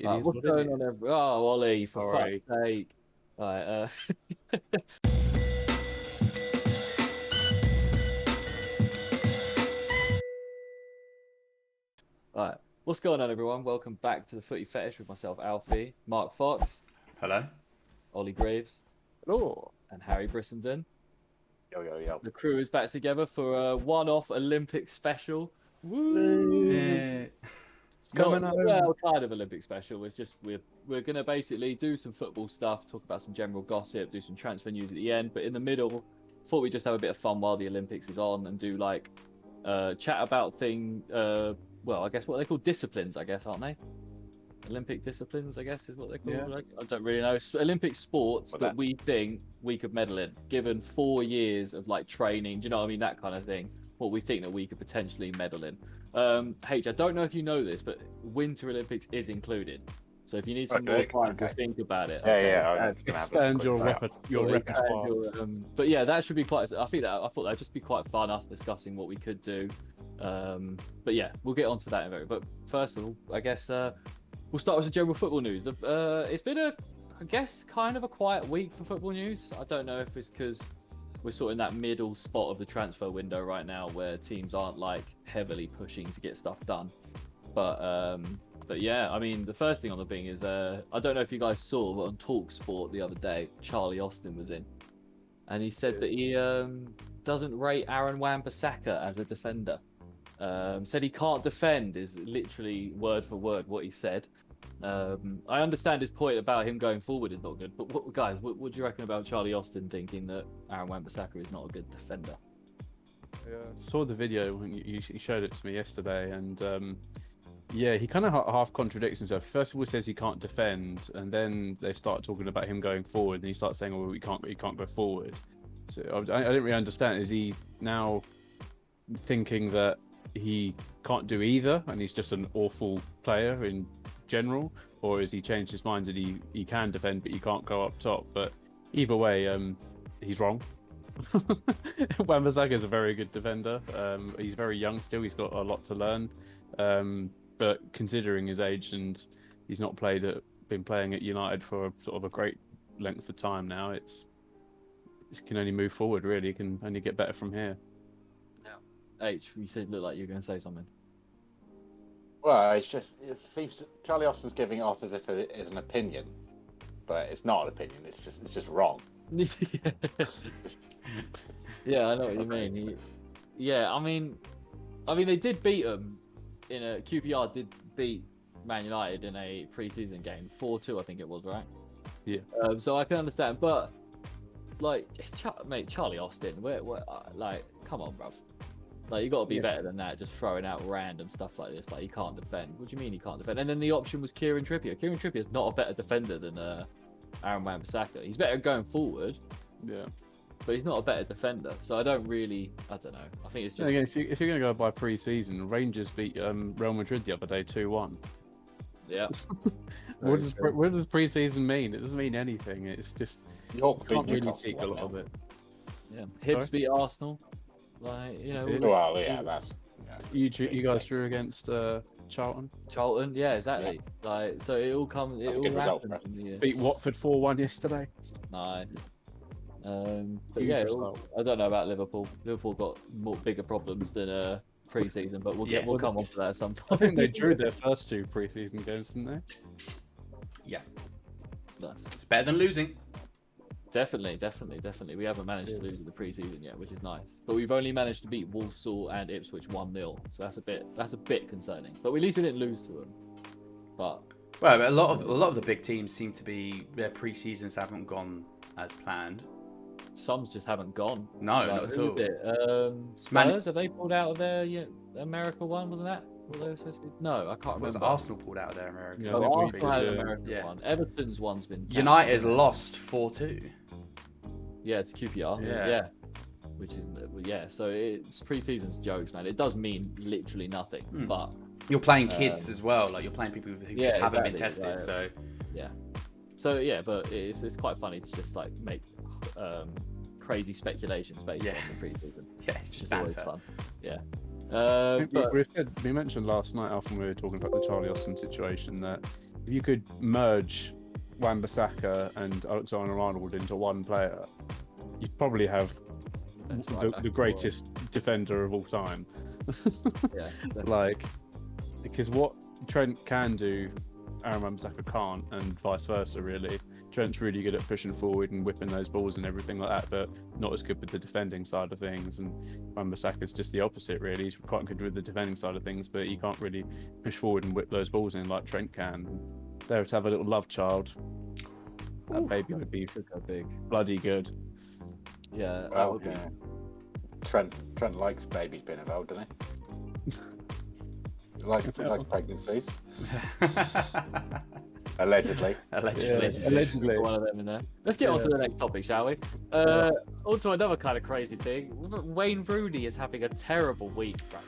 It is what's what going it on, is. Oh, Ollie, for Sorry. fuck's sake. Right, Alright, what's going on, everyone? Welcome back to the Footy Fetish with myself, Alfie, Mark Fox, Hello. Ollie Graves, Oh, and Harry Brissenden. Yo. The crew is back together for a one-off Olympic special. Woo! Yeah. it's coming Not, home. well, kind of Olympic special. It's just we're gonna basically do some football stuff, talk about some general gossip, do some transfer news at the end. But in the middle, thought we'd just have a bit of fun while the Olympics is on and do like chat about well, I guess what they call disciplines, I guess, aren't they? Olympic disciplines, I guess, is what they're called. Yeah. Like, I don't really know. Olympic sports that we think we could medal in, given 4 years of like training. Do you know what I mean? That kind of thing. What we think that we could potentially medal in. H, I don't know if you know this, but Winter Olympics is included. So if you need some more time to think about it, Expand your repertoire. But yeah, that should be quite. I thought that'd just be quite fun, us discussing what we could do. But yeah, we'll get onto that in a minute. But first of all, I guess we'll start with some general football news. It's been I guess, kind of a quiet week for football news. I don't know if it's because we're sort of in that middle spot of the transfer window right now, where teams aren't like heavily pushing to get stuff done. But yeah, I mean, the first thing on the thing is I don't know if you guys saw, but on TalkSport the other day, Charlie Austin was in, and he said that he doesn't rate Aaron Wan-Bissaka as a defender. Said he can't defend is literally word for word what he said. I understand his point about him going forward is not good, but guys, what do you reckon about Charlie Austin thinking that Aaron Wan-Bissaka is not a good defender? Yeah, I saw the video when you showed it to me yesterday, and yeah, he kind of half contradicts himself. First of all, he says he can't defend, and then they start talking about him going forward, and he starts saying, "Oh, he can't go forward." So I didn't really understand. Is he now thinking that he can't do either, and he's just an awful player in general, or has he changed his mind that he can defend but he can't go up top? But either way, he's wrong. Wan-Bissaka is a very good defender. He's very young still. He's got a lot to learn. But considering his age, and he's not been playing at United for sort of a great length of time now, it can only move forward. Really, it can only get better from here. H, you said look like you were going to say something. Well, it seems Charlie Austin's giving it off as if it is an opinion, but it's not an opinion. It's just wrong. Yeah, I know what you mean. I mean, they did beat them QPR did beat Man United in a pre-season game, 4-2, I think it was, right? Yeah. So I can understand, but like, it's Charlie Austin. Like, come on, bruv. Like, you got to be better than that. Just throwing out random stuff like this. Like, he can't defend. What do you mean he can't defend? And then the option was Kieran Trippier. Kieran Trippier is not a better defender than Aaron Wan-Bissaka. He's better going forward. Yeah. But he's not a better defender. So I don't know. I think it's just. Again, if you're going to go by pre-season, Rangers beat Real Madrid the other day 2-1. Yeah. What does pre-season mean? It doesn't mean anything. It's just you can't really take a lot of it. Yeah. Hibs beat Arsenal. Like, you know. Well, yeah, that's. Yeah. You guys drew against Charlton. Charlton, yeah, exactly. Yeah. Like, so it all comes. It all happens. Beat Watford 4-1 yesterday. Nice. But yeah, I don't know about Liverpool. Liverpool got bigger problems than pre-season, but we'll come on to that at some point. I think they drew their first 2 pre-season games, didn't they? Yeah. Nice. It's better than losing. Definitely. We haven't managed to lose in the pre-season yet, which is nice. But we've only managed to beat Walsall and Ipswich 1-0, so that's a bit concerning. But at least we didn't lose to them. But well, a lot of the big teams seem to be their pre-seasons haven't gone as planned. Some just haven't gone. No, not at all. Spurs, have they pulled out of their America one? Wasn't that? No, I can't remember. Arsenal pulled out of their American. Yeah, Arsenal had an American one. Everton's one's been cancelled. United lost 4-2. Yeah, it's QPR. Yeah. Which is so it's pre-season's jokes, man. It does mean literally nothing. But you're playing kids as well. Like, you're playing people who just haven't been tested. Right. So but it's quite funny to just like make crazy speculations based on the pre-season. Yeah, it's just always fun. Yeah. We mentioned last night, Alf, when we were talking about the Charlie Austin situation, that if you could merge Wan-Bissaka and Alexander-Arnold into one player, you'd probably have the greatest defender of all time. Yeah, Like, because what Trent can do, Aaron Wan-Bissaka can't, and vice versa, really. Trent's really good at pushing forward and whipping those balls and everything like that, but not as good with the defending side of things. And Wan-Bissaka's just the opposite, really. He's quite good with the defending side of things, but he can't really push forward and whip those balls in like Trent can. There to have a little love child, that baby would be big. bloody good. Yeah, that Well, would be. yeah. Trent likes babies being involved, doesn't he? Likes pregnancies. Allegedly. Allegedly. One of them in there. Let's get on to the next topic, shall we? On to another kind of crazy thing. Wayne Rooney is having a terrible week, bro.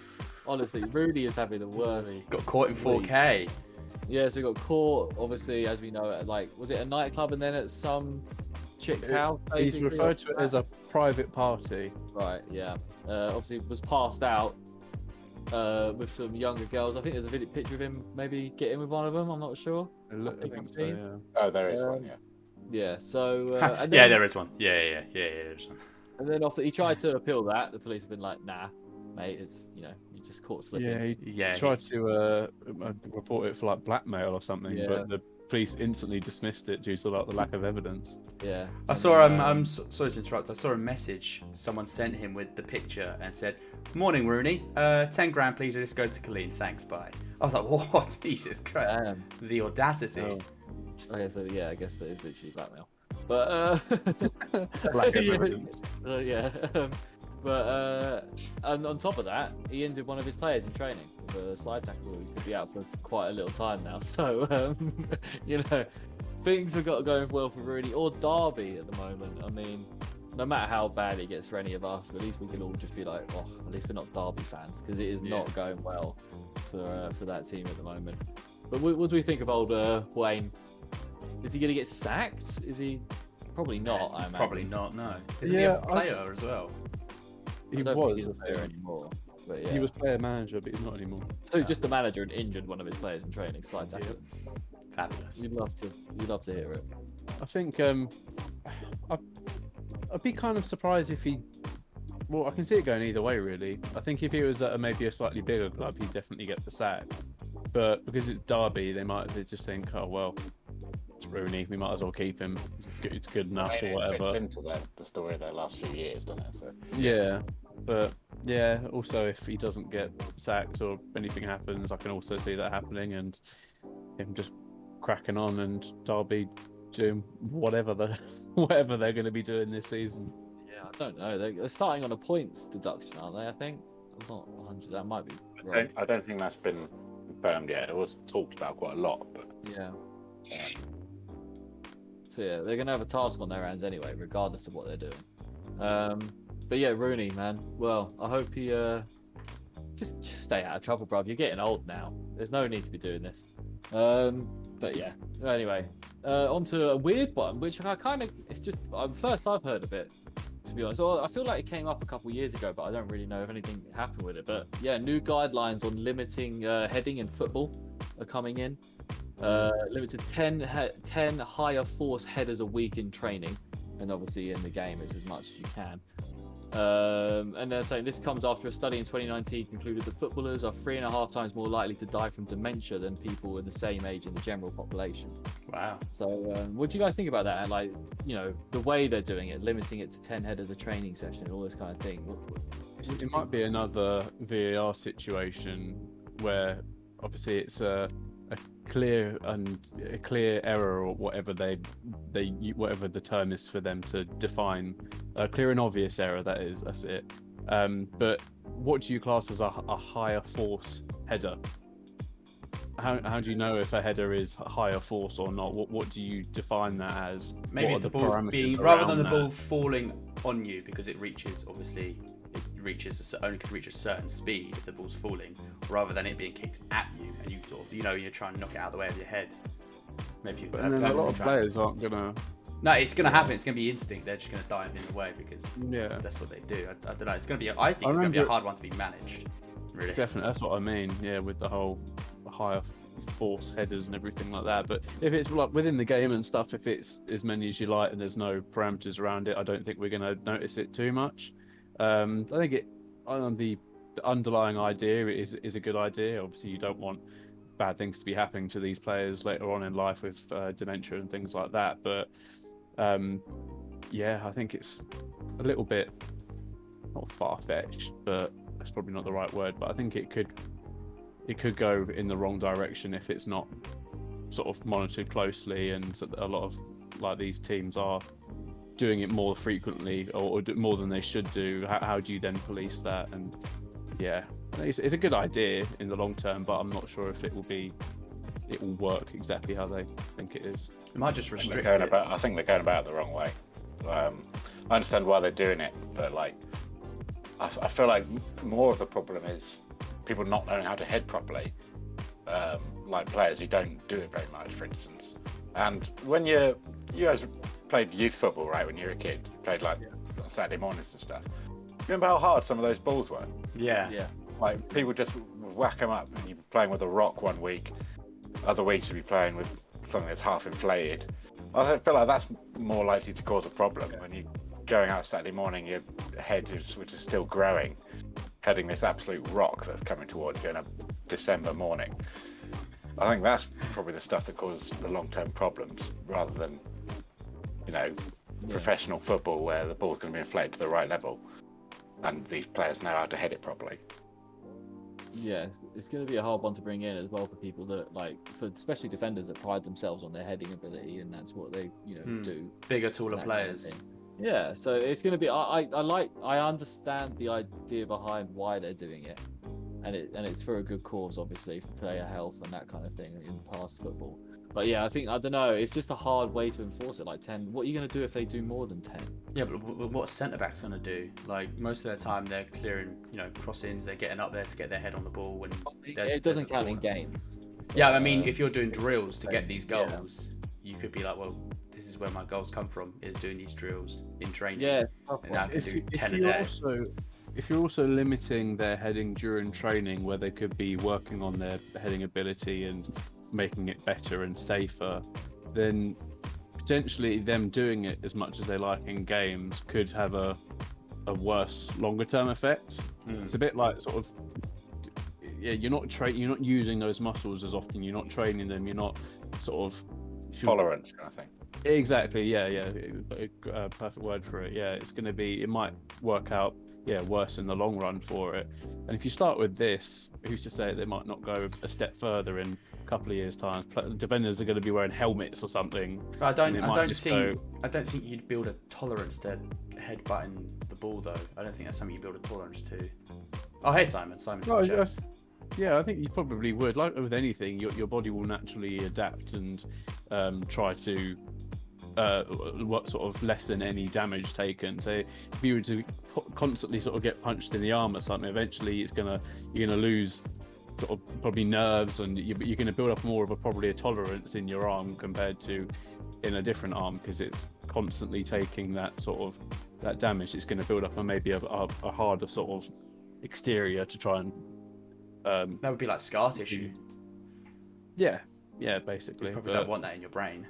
Honestly, Rooney is having the worst. Got caught in 4K. Yeah, so he got caught, obviously, as we know, at was it a nightclub and then at some chick's house? He's basically, referred to it as a private party. Right, yeah. Obviously, was passed out with some younger girls. I think there's a picture of him maybe getting with one of them. I'm not sure. I think I've so, seen. yeah. Oh, there is one, yeah. Yeah. So. And Yeah, then, there is one. Yeah, there's one. And then after he tried to appeal that, the police have been like, "Nah, mate, it's you just caught slipping." Yeah, Yeah, he tried to report it for like blackmail or something, Yeah. but the police instantly dismissed it due to like the lack of evidence. Yeah. I saw I'm sorry to interrupt. I saw a message someone sent him with the picture and said, "Morning, Rooney. 10 grand, please. This goes to Colleen. Thanks, bye." I was like, "What? Jesus Christ! Damn. The audacity!" Oh. Okay, so yeah, I guess that is literally blackmail. But Lack of yeah, evidence. yeah. And on top of that, he injured one of his players in training with a slide tackle. He could be out for quite a little time now. So things have got going well for Rooney or Derby at the moment. I mean, no matter how bad it gets for any of us, at least we can all just be like, oh, at least we're not Derby fans, because it is not going well for that team at the moment. But what do we think of old Wayne? Is he going to get sacked? Is he? Probably not, I imagine. Probably not. No. Isn't he a player as well? I He don't think was he's a player anymore. But yeah. He was player manager, but he's not anymore. So he's just the manager and injured one of his players in training. Slide tackle. Fabulous. You'd love to hear it. I think I'd be kind of surprised if he. Well, I can see it going either way, really. I think if he was at maybe a slightly bigger club, he'd definitely get the sack. But because it's Derby, they just think, oh well, it's Rooney, we might as well keep him. It's good enough or It whatever. fits into the story of their last few years, doesn't it? So. Yeah, but yeah, also if he doesn't get sacked or anything happens, I can also see that happening and him just cracking on and Derby doing whatever they're going to be doing this season. Yeah, I don't know. They're starting on a points deduction, aren't they? I think. I'm not 100. That might be right. I don't think that's been confirmed yet. It was talked about quite a lot, but Yeah. So yeah, they're gonna have a task on their hands anyway, regardless of what they're doing. But yeah, Rooney, man. Well, I hope he just stay out of trouble, bruv. You're getting old now. There's no need to be doing this. But yeah. Anyway, on to a weird one, which I kind of it's just first I've heard of it. To be honest, I feel like it came up a couple of years ago, but I don't really know if anything happened with it. But yeah, new guidelines on limiting heading in football are coming in. Limited 10 higher force headers a week in training, and obviously in the game it's as much as you can. And they're saying this comes after a study in 2019 concluded that footballers are 3.5 times more likely to die from dementia than people in the same age in the general population. Wow. So what do you guys think about that? And like, the way they're doing it, limiting it to 10 headers a training session, all this kind of thing. It might be another VAR situation where obviously it's a clear error or whatever whatever the term is for them to define a clear and obvious error. That's it. But what do you class as a higher force header? How do you know if a header is higher force or not? What do you define that as? Maybe what the are ball's parameters being rather than the around ball that? falling on you because it reaches only can reach a certain speed if the ball's falling, rather than it being kicked at you and you sort of you're trying to knock it out of the way of your head. Maybe But then a lot of players aren't gonna. No, it's gonna happen. It's gonna be instinct. They're just gonna dive in the way because Yeah, that's what they do. I don't know. It's gonna be. I think it's gonna be a hard one to be managed. Really. definitely. That's what I mean. Yeah, with the whole higher force headers and everything like that. But if it's like within the game and stuff, if it's as many as you like and there's no parameters around it, I don't think we're going to notice it too much. I think the underlying idea is a good idea. Obviously, you don't want bad things to be happening to these players later on in life with dementia and things like that. But yeah, I think it's a little bit not far-fetched, but that's probably not the right word. But I think it could go in the wrong direction if it's not sort of monitored closely, and a lot of like these teams are doing it more frequently or more than they should do. How do you then police that? And yeah, it's a good idea in the long term, but I'm not sure if it will work exactly how they think it is. It might just restrict I it. think they're going about it the wrong way. I understand why they're doing it, but like I feel like more of the problem is people not knowing how to head properly, like players who don't do it very much, for instance. And when you guys played youth football, right, when you were a kid, played like on Saturday mornings and stuff, remember how hard some of those balls were? Yeah. Like people just whack them up, and you'd be playing with a rock one week, other weeks you'd be playing with something that's half inflated. I feel like that's more likely to cause a problem when you're going out Saturday morning, your head which is still growing, heading this absolute rock that's coming towards you in a December morning. I think that's probably the stuff that causes the long-term problems, rather than, professional football where the ball's going to be inflated to the right level and these players know how to head it properly. Yeah, it's going to be a hard one to bring in as well for people that for especially defenders that pride themselves on their heading ability, and that's what they do. Bigger, taller players. Yeah, so it's going to be. I understand the idea behind why they're doing it, and it's for a good cause, obviously, for player health and that kind of thing in past football. But yeah, I don't know. It's just a hard way to enforce it. Like 10. What are you going to do if they do more than 10? Yeah, but what centre backs going to do? Like most of their time, they're clearing, crossings. They're getting up there to get their head on the ball, and it doesn't count in games. Yeah, I mean, if you're doing drills to get these goals, you could be like, well, this is where my goals come from, is doing these drills in training. Yeah, and I could do 10 a day. If you're also limiting their heading during training, where they could be working on their heading ability and making it better and safer, then potentially them doing it as much as they like in games could have a worse longer term effect. It's a bit like sort of, you're not using those muscles as often, you're not training them, you're not sort of tolerance kind of thing. Exactly, yeah, perfect word for it. Yeah, it might work out worse in the long run for it. And if you start with this, who's to say they might not go a step further in a couple of years' time? Defenders are going to be wearing helmets or something. But I don't think you'd build a tolerance to headbutting the ball, though. I don't think that's something you build a tolerance to. Oh, hey, Simon. Yeah, I think you probably would. Like with anything, your body will naturally adapt and try to sort of lessen any damage taken. So if you were to constantly sort of get punched in the arm or something, eventually you're gonna lose sort of probably nerves, and you're going to build up more of a tolerance in your arm compared to in a different arm, because it's constantly taking that sort of that damage. It's going to build up maybe a harder sort of exterior to try and that would be like scar tissue. Yeah, basically. You probably don't want that in your brain.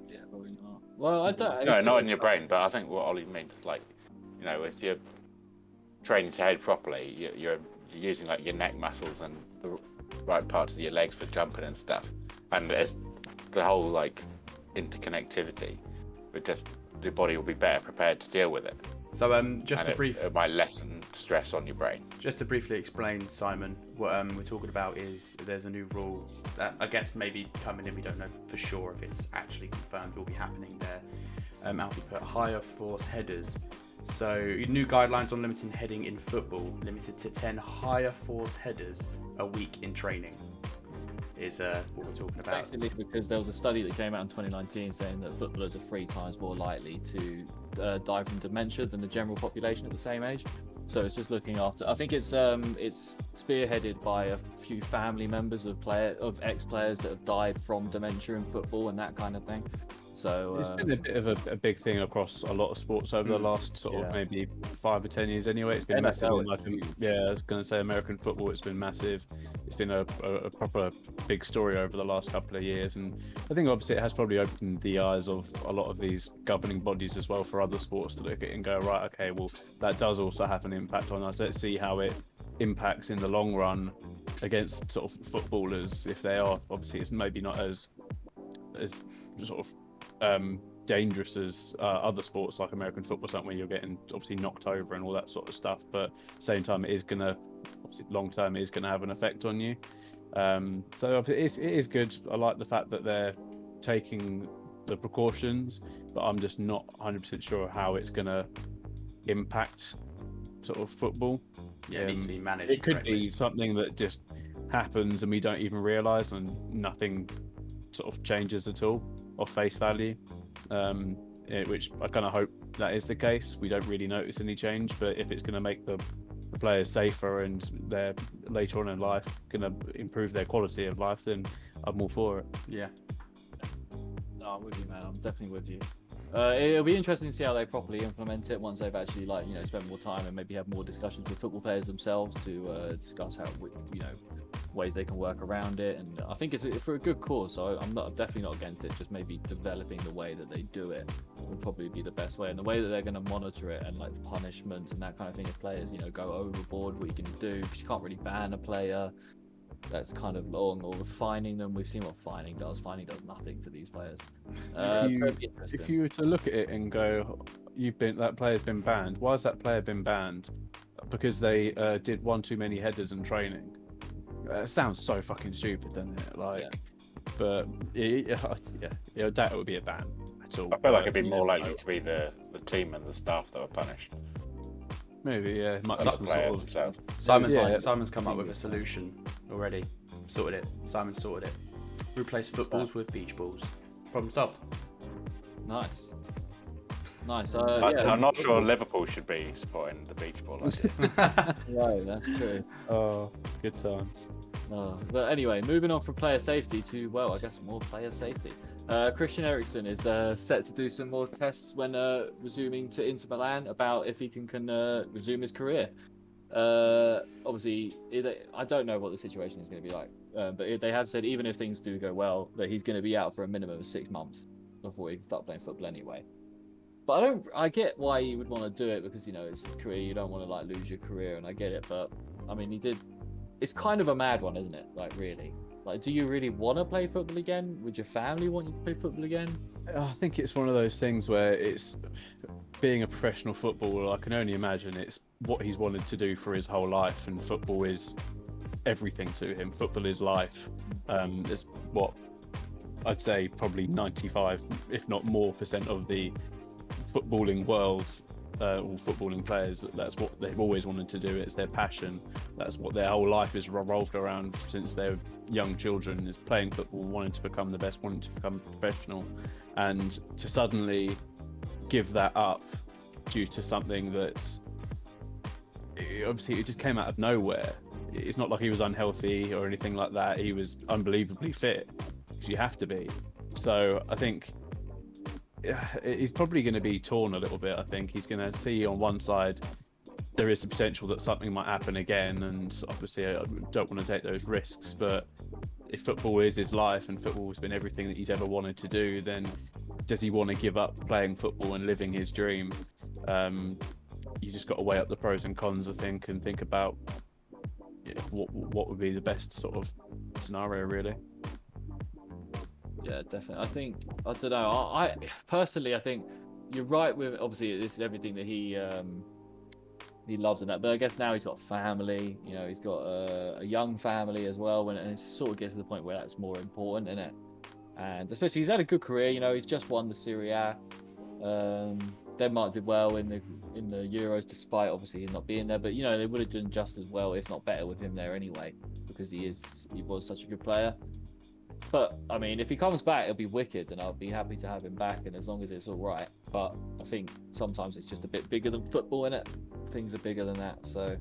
Yeah, probably not. Well, I don't. No, not in your brain, but I think what Ollie means is like, if you're training to head properly, you're using like your neck muscles and the right parts of your legs for jumping and stuff, and it's the whole like interconnectivity. But just the body will be better prepared to deal with it. So it might lessen stress on your brain. Just to briefly explain, Simon, what we're talking about is there's a new rule that I guess maybe coming in, we don't know for sure if it's actually confirmed will be happening there. Alfie put higher force headers. So new guidelines on limiting heading in football, limited to 10 higher force headers a week in training is what we're talking about. Basically, because there was a study that came out in 2019 saying that footballers are 3 times more likely to die from dementia than the general population at the same age. So it's just looking after. I think it's spearheaded by a few family members of ex-players that have died from dementia in football and that kind of thing. So It's been a bit of a big thing across a lot of sports over the last sort of maybe 5 or 10 years anyway. It's been massive. NFL In like, yeah, I was going to say American football, it's been massive. It's been a proper big story over the last couple of years. And I think obviously it has probably opened the eyes of a lot of these governing bodies as well for other sports to look at it and go, right, okay, well, that does also have an impact on us. Let's see how it impacts in the long run against sort of footballers if they are. Obviously, it's maybe not as sort of dangerous as other sports like American football, something where you're getting obviously knocked over and all that sort of stuff, but at the same time it is gonna, obviously long term, it is gonna have an effect on you. So it is good. I like the fact that they're taking the precautions, but I'm just not 100% sure how it's gonna impact sort of football. Yeah, it needs to be managed. It could correctly. be something that just happens and we don't even realise, and nothing sort of changes at all of face value, which I kind of hope that is the case. We don't really notice any change, but if it's going to make the players safer and they're later on in life going to improve their quality of life, then I'm all for it. Yeah. No, I'm with you, man. I'm definitely with you. It'll be interesting to see how they properly implement it once they've actually, spent more time and maybe have more discussions with football players themselves to discuss how, ways they can work around it. And I think it's for a good cause, so I'm definitely not against it. Just maybe developing the way that they do it would probably be the best way, and the way that they're going to monitor it, and like the punishments and that kind of thing. If players, go overboard, what you can do, because you can't really ban a player that's kind of long, or fining them. We've seen what fining does. Fining does nothing to these players. If you were to look at it and go, that player's been banned. Why has that player been banned? Because they did one too many headers in training. It sounds so fucking stupid, doesn't it? But I doubt it would be a ban at all. I feel like it'd be more likely to be the team and the staff that were punished. Maybe, yeah. It might be Not some the sort player of. themselves. Simon's come up with a solution already. Sorted it. Simon sorted it. Replace footballs with beach balls. Problem solved. Nice. I'm not sure Liverpool should be supporting the beach ball idea. Right, that's true. Oh, good times. But anyway, moving on from player safety to, well, I guess more player safety. Christian Erickson is set to do some more tests when resuming to Inter Milan about if he can resume his career. Obviously, I don't know what the situation is going to be like, but they have said even if things do go well, that he's going to be out for a minimum of 6 months before he can start playing football anyway. But I get why you would want to do it, because it's his career. You don't want to lose your career, and I get it. But I mean, he did. It's kind of a mad one, isn't it? Really. Do you really want to play football again? Would your family want you to play football again? I think it's one of those things where it's being a professional footballer. I can only imagine it's what he's wanted to do for his whole life, and football is everything to him. Football is life. It's what I'd say probably 95, if not more, % of the footballing world, all footballing players. That's what they've always wanted to do. It's their passion. That's what their whole life is revolved around since they're young children, is playing football, wanting to become the best, wanting to become professional. And to suddenly give that up due to something that's obviously, it just came out of nowhere. It's not like he was unhealthy or anything like that. He was unbelievably fit, because you have to be. So I think he's probably going to be torn a little bit. I think he's going to see on one side there is the potential that something might happen again, and obviously I don't want to take those risks, but if football is his life and football has been everything that he's ever wanted to do, then does he want to give up playing football and living his dream? You just got to weigh up the pros and cons, I think, and think about what would be the best sort of scenario, really. Yeah, definitely. I don't know. I personally, I think you're right with, obviously this is everything that he loves and that, but I guess now he's got family. He's got a young family as well, and it sort of gets to the point where that's more important, isn't it? And especially he's had a good career. He's just won the Serie A. Denmark did well in the Euros, despite obviously him not being there. But they would have done just as well, if not better, with him there anyway, because he was such a good player. But I mean, if he comes back, it'll be wicked, and I'll be happy to have him back, and as long as it's all right. But I think sometimes it's just a bit bigger than football, innit? Things are bigger than that, so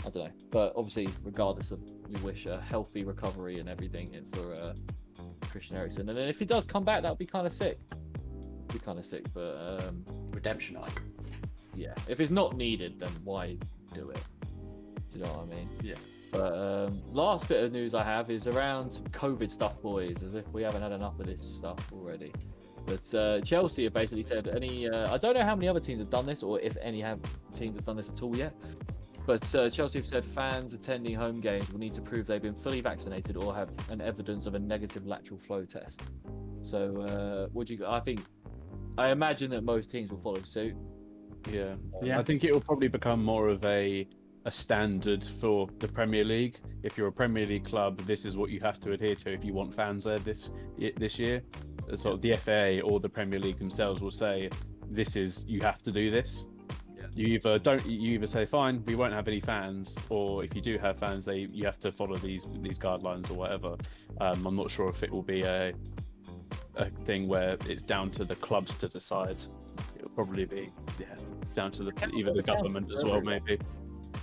I don't know. But obviously, regardless of, we wish a healthy recovery and everything for Christian Erickson. And then if he does come back, that would be kind of sick. be kind of sick. But Redemption arc. yeah, if it's not needed, then why do it? Do you know what I mean? Yeah. But last bit of news I have is around COVID stuff, boys. As if we haven't had enough of this stuff already. But Chelsea have basically said I don't know how many other teams have done this, or if any teams have done this at all yet. But Chelsea have said fans attending home games will need to prove they've been fully vaccinated or have an evidence of a negative lateral flow test. So, I imagine that most teams will follow suit. Yeah. Yeah. I think it will probably become more of a standard for the Premier League. If you're a Premier League club, this is what you have to adhere to if you want fans there this year. Sort of the FA or the Premier League themselves will say, you have to do this. You either say fine, we won't have any fans, or if you do have fans, you have to follow these guidelines or whatever. I'm not sure if it will be a thing where it's down to the clubs to decide. It'll probably be down to either the government as well, maybe.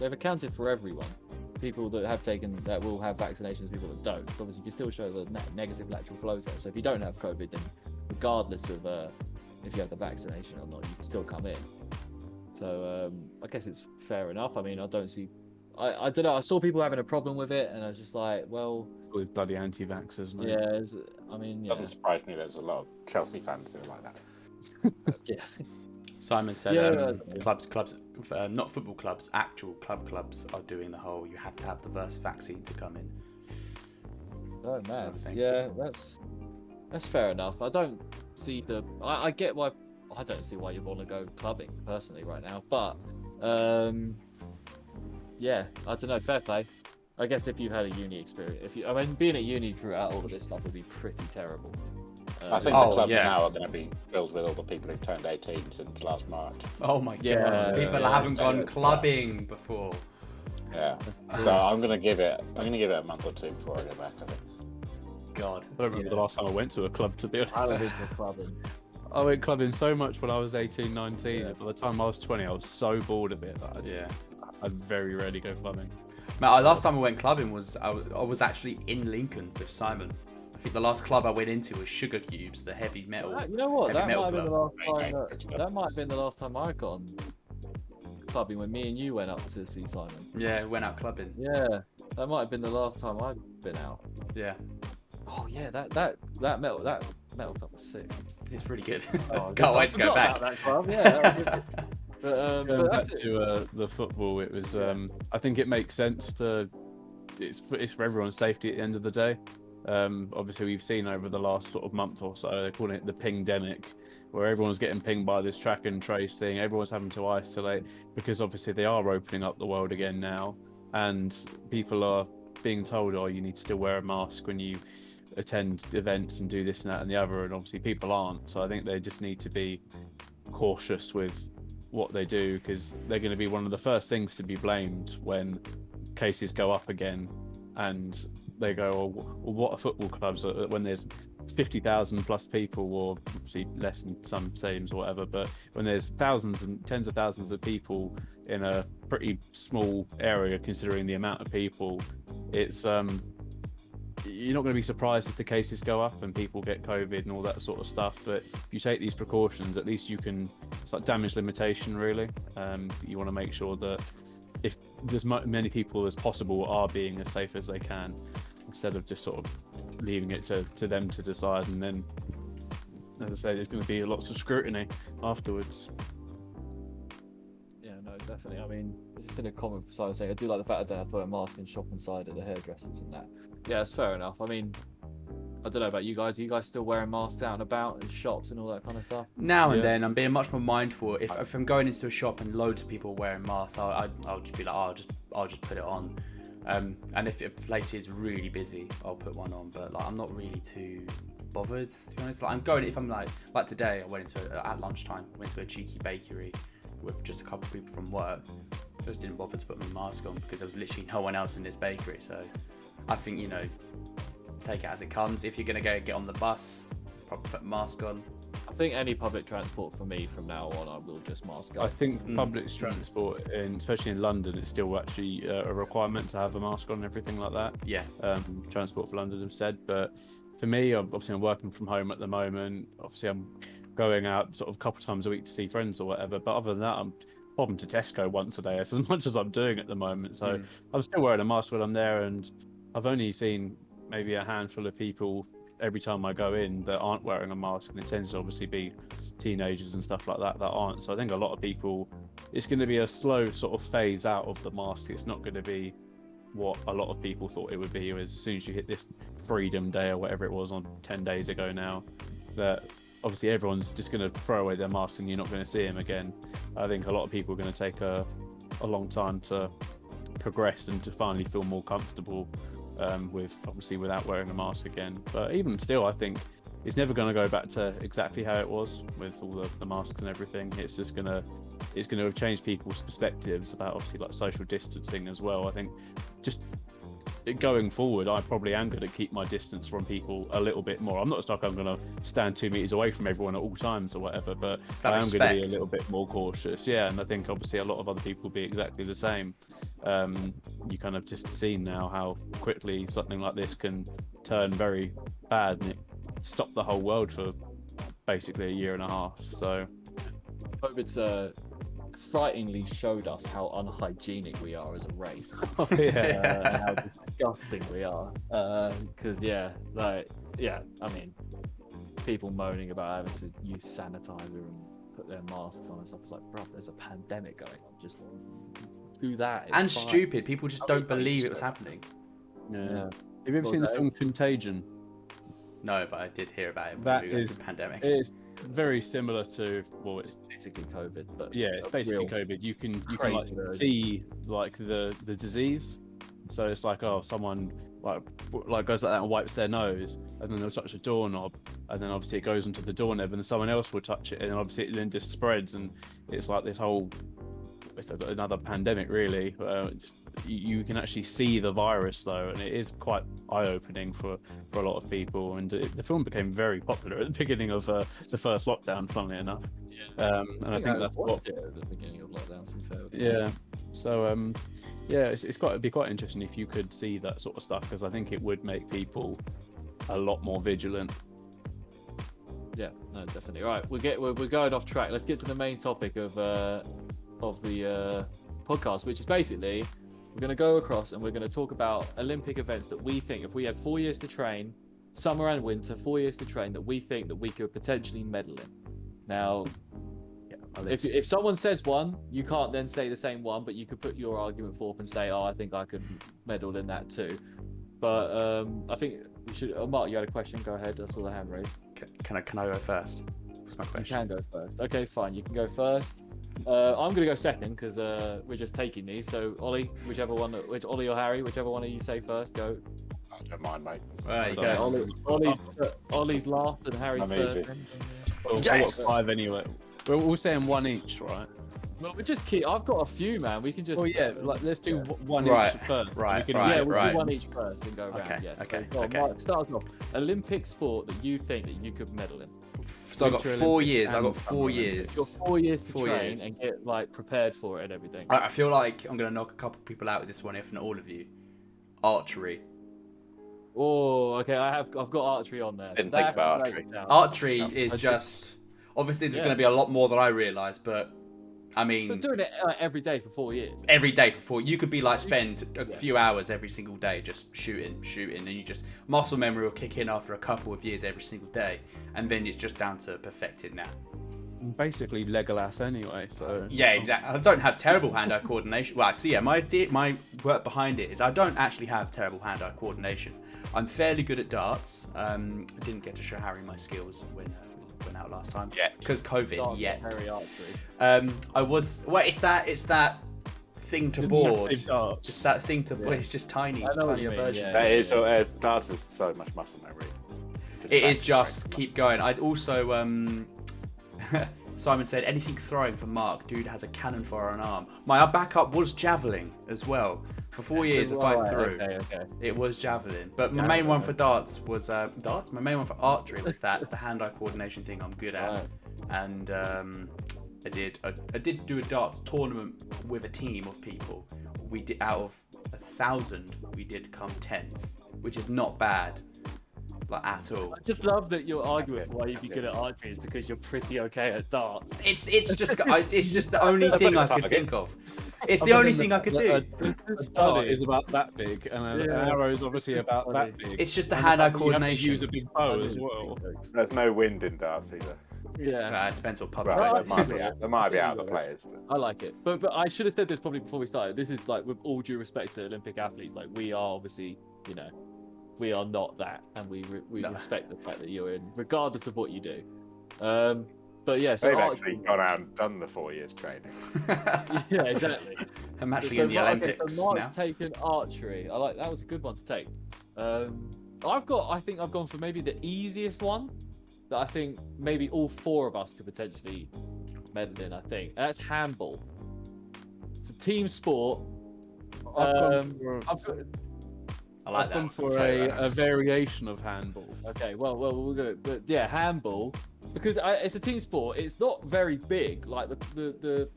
They've accounted for everyone. People that will have vaccinations, people that don't. So obviously, you can still show the negative lateral flow test. So if you don't have COVID, then regardless of if you have the vaccination or not, you can still come in. So I guess it's fair enough. I mean, I don't know. I saw people having a problem with it, and I was just like, well, With bloody anti-vaxxers, mate. Yeah, Doesn't surprise me. There's a lot of Chelsea fans who are like that. yeah. Simon said Yeah. clubs, not football clubs, actual clubs are doing the whole. You have to have the first vaccine to come in. Oh man, Something. yeah, that's fair enough. I don't see I get why. I don't see why you want to go clubbing personally right now, but yeah, I don't know. Fair play. I guess if you had a uni experience, being at uni throughout all of this stuff would be pretty terrible. I think the clubs now are going to be filled with all the people who've turned 18 since last March. Oh my Yeah, god! People haven't gone clubbing before. Yeah. So I'm going to give it a month or two before I go back, I think. God. I don't remember the last time I went to a club, to be I was honest. into clubbing. I went clubbing so much when I was 18, 19. By the time I was 20, I was so bored of it that I'd very rarely go clubbing. Man, last time I went clubbing was I was actually in Lincoln with Simon. I think the last club I went into was Sugar Cubes, the heavy metal. You know what? heavy That might metal have been the club. last time. That might have been the last time I got on clubbing when me and you went up to see Simon. Yeah, went out clubbing. Yeah, that might have been the last time I've been out. Yeah, Oh yeah, that metal club was sick. it's really good. Oh, Can't wait to go back. That club. Yeah, that was really good. Going But back that's it. to the football, it was. I think it makes sense it's for everyone's safety at the end of the day. Obviously, we've seen over the last sort of month or so, they're calling it the pingdemic, where everyone's getting pinged by this track and trace thing. Everyone's having to isolate because obviously they are opening up the world again now, and people are being told, oh, you need to still wear a mask when you attend events and do this and that and the other, and obviously people aren't. So I think they just need to be cautious with what they do, because they're going to be one of the first things to be blamed when cases go up again, and they go, oh, well, what are football clubs when there's 50,000 plus people, or obviously less in some stadiums or whatever, but when there's thousands and tens of thousands of people in a pretty small area considering the amount of people, it's you're not going to be surprised if the cases go up and people get COVID and all that sort of stuff. But if you take these precautions, at least you can, it's like damage limitation really. You want to make sure that if there's many people as possible are being as safe as they can, instead of just sort of leaving it to them to decide. And then, as I say, there's going to be lots of scrutiny afterwards. Yeah, no, definitely. I mean, it's in a comment for Simon saying, I do like the fact I don't have to wear a mask and shop inside at the hairdressers and that. Yeah, it's fair enough. I mean, I don't know about you guys. Are you guys still wearing masks out and about in shops and all that kind of stuff? Now and then, I'm being much more mindful. If I'm going into a shop and loads of people are wearing masks, I'll just be like, I'll just put it on. And if a place is really busy, I'll put one on. But like, I'm not really too bothered, to be honest. Like, I'm going, if I'm like today, I went into at lunchtime, went to a cheeky bakery with just a couple of people from work. I just didn't bother to put my mask on because there was literally no one else in this bakery. So I think, take it as it comes. If you're gonna get on the bus, probably put a mask on. I think any public transport for me from now on, I will just mask up. I think public transport, especially in London, it's still actually a requirement to have a mask on and everything like that. Yeah. Transport for London have said, but for me, obviously I'm working from home at the moment. Obviously I'm going out sort of a couple times a week to see friends or whatever. But other than that, I'm popping to Tesco once a day. That's as much as I'm doing at the moment. So I'm still wearing a mask when I'm there, and I've only seen maybe a handful of people every time I go in that aren't wearing a mask, and it tends to obviously be teenagers and stuff like that aren't. So I think a lot of people, it's going to be a slow sort of phase out of the mask. It's not going to be what a lot of people thought it would be as soon as you hit this Freedom Day or whatever it was on 10 days ago now, that obviously everyone's just going to throw away their masks and you're not going to see them again. I think a lot of people are going to take a long time to progress and to finally feel more comfortable with obviously without wearing a mask again. But even still, I think it's never going to go back to exactly how it was with all the masks and everything. It's just going to have changed people's perspectives about obviously like social distancing as well. I think just going forward, I probably am going to keep my distance from people a little bit more. I'm not like I'm going to stand 2 meters away from everyone at all times or whatever, but I am going to be a little bit more cautious. Yeah, and I think obviously a lot of other people will be exactly the same. You kind of just seen now how quickly something like this can turn very bad, and it stopped the whole world for basically a year and a half. So COVID's frighteningly showed us how unhygienic we are as a race. Oh, yeah. And how disgusting we are. Because I mean, people moaning about having to use sanitizer and put their masks on and stuff. It's like, bro, there's a pandemic going on. Just do that. It's And fine. stupid. People just don't believe it was happening. Yeah. Have you ever seen the film Contagion? No, but I did hear about it. That when we went is to the pandemic. It's very similar to, well, it's basically COVID, but yeah, it's basically COVID. You can like see like the disease. So it's like, oh, someone like goes like that and wipes their nose, and then they'll touch a doorknob, and then obviously it goes onto the doorknob, and then someone else will touch it, and obviously it then just spreads, and it's like this whole, it's another pandemic really. You can actually see the virus though, and it is quite eye-opening for a lot of people. And the film became very popular at the beginning of the first lockdown, funnily enough. And I think that's what at the beginning of lockdown, to be fair. yeah. So it'd be quite interesting if you could see that sort of stuff, because I think it would make people a lot more vigilant. Yeah, no, definitely. Right, we're going off track. Let's get to the main topic of the podcast, which is basically we're going to go across and we're going to talk about Olympic events that we think, if we had 4 years to train, summer and winter, 4 years to train, that we think that we could potentially medal in. Now, if someone says one, you can't then say the same one, but you could put your argument forth and say, oh, I think I could medal in that too. But I think we should. Oh, Mark, you had a question. Go ahead. I saw the hand raised. Can I go first? What's my question? You can go first. Okay, fine. You can go first. I'm going to go second because we're just taking these. So, Ollie, Ollie or Harry, whichever one of you say first, go. I don't mind, mate. There you go. Ollie's laughed and Harry's third. I've got 5 anyway. We're saying one each, right? Well, we just keep. I've got a few, man. We can just. Well, yeah. Let's do one Right. each first. Right. We can, Yeah, we'll right. do one each first and go around. Okay, Yes. okay, So, okay. Mark, start us off. Olympic sport that you think that you could medal in. So I've got Winter 4 Olympics years. I've got and 4 Summer years. You've got 4 years to 4 train years. and get like prepared for it and everything. I feel like I'm gonna knock a couple people out with this one, if not all of you. Archery. Oh, okay. I've got archery on there. Didn't think That's about great archery. now. Archery is I just obviously there's Yeah. gonna be a lot more than I realise, but I mean But doing it every day for 4 years. every day for 4 you could be like spend a Yeah. few hours every single day just shooting, and you just muscle memory will kick in after a couple of years every single day, and then it's just down to perfecting that. Basically Legolas anyway. So Yeah, exactly. I don't have terrible hand-eye coordination. Well, I see. Yeah, my work behind it is I don't actually have terrible hand-eye coordination. I'm fairly good at darts. I didn't get to show Harry my skills when we went out last time. Yet. Because COVID. Start with Yet. Harry archery. I was. Well, it's that thing to board. Massive darts. It's that thing to board. Yeah. It's just tiny, I know what tinier you mean, version. yeah. That is, darts is so much muscle memory. It is just keep going. I'd also Simon said anything throwing for Mark. Dude has a cannon for an arm. My backup was javelin as well. For 4 years, if I threw, Okay. it was javelin. But my main one for darts was darts. My main one for archery was the hand-eye coordination thing I'm good at. Right. And I did do a darts tournament with a team of people. We did out of 1,000, we did come 10th, which is not bad. like at all. I just love that your argument for why you'd be good at archery is because you're pretty okay at darts. It's just the only thing I could think of. It's the only thing I could do. A dart is about that big, and an arrow is obviously about that big. It's just the And hand-eye fact that you have to coordination. use a big bow as well. There's no wind in darts either. Yeah, It depends what pub. Right, you're there in. might be out of the players. I like it. But I should have said this probably before we started. This is like, with all due respect to Olympic athletes, like we are obviously, we are not that, and we No. respect the fact that you're in, regardless of what you do. But yeah, so They've actually gone out and done the 4 years training. yeah, exactly. I'm actually So in the Mark- Olympics so Mark's now. taken archery. I like that was a good one to take. I think I've gone for maybe the easiest one that I think maybe all four of us could potentially medal in. I think and that's handball. It's a team sport. I've gone Um, for, I like I've gone that. for a variation of handball. Okay, well, we'll go. But yeah, handball, because it's a team sport. It's not very big. Like the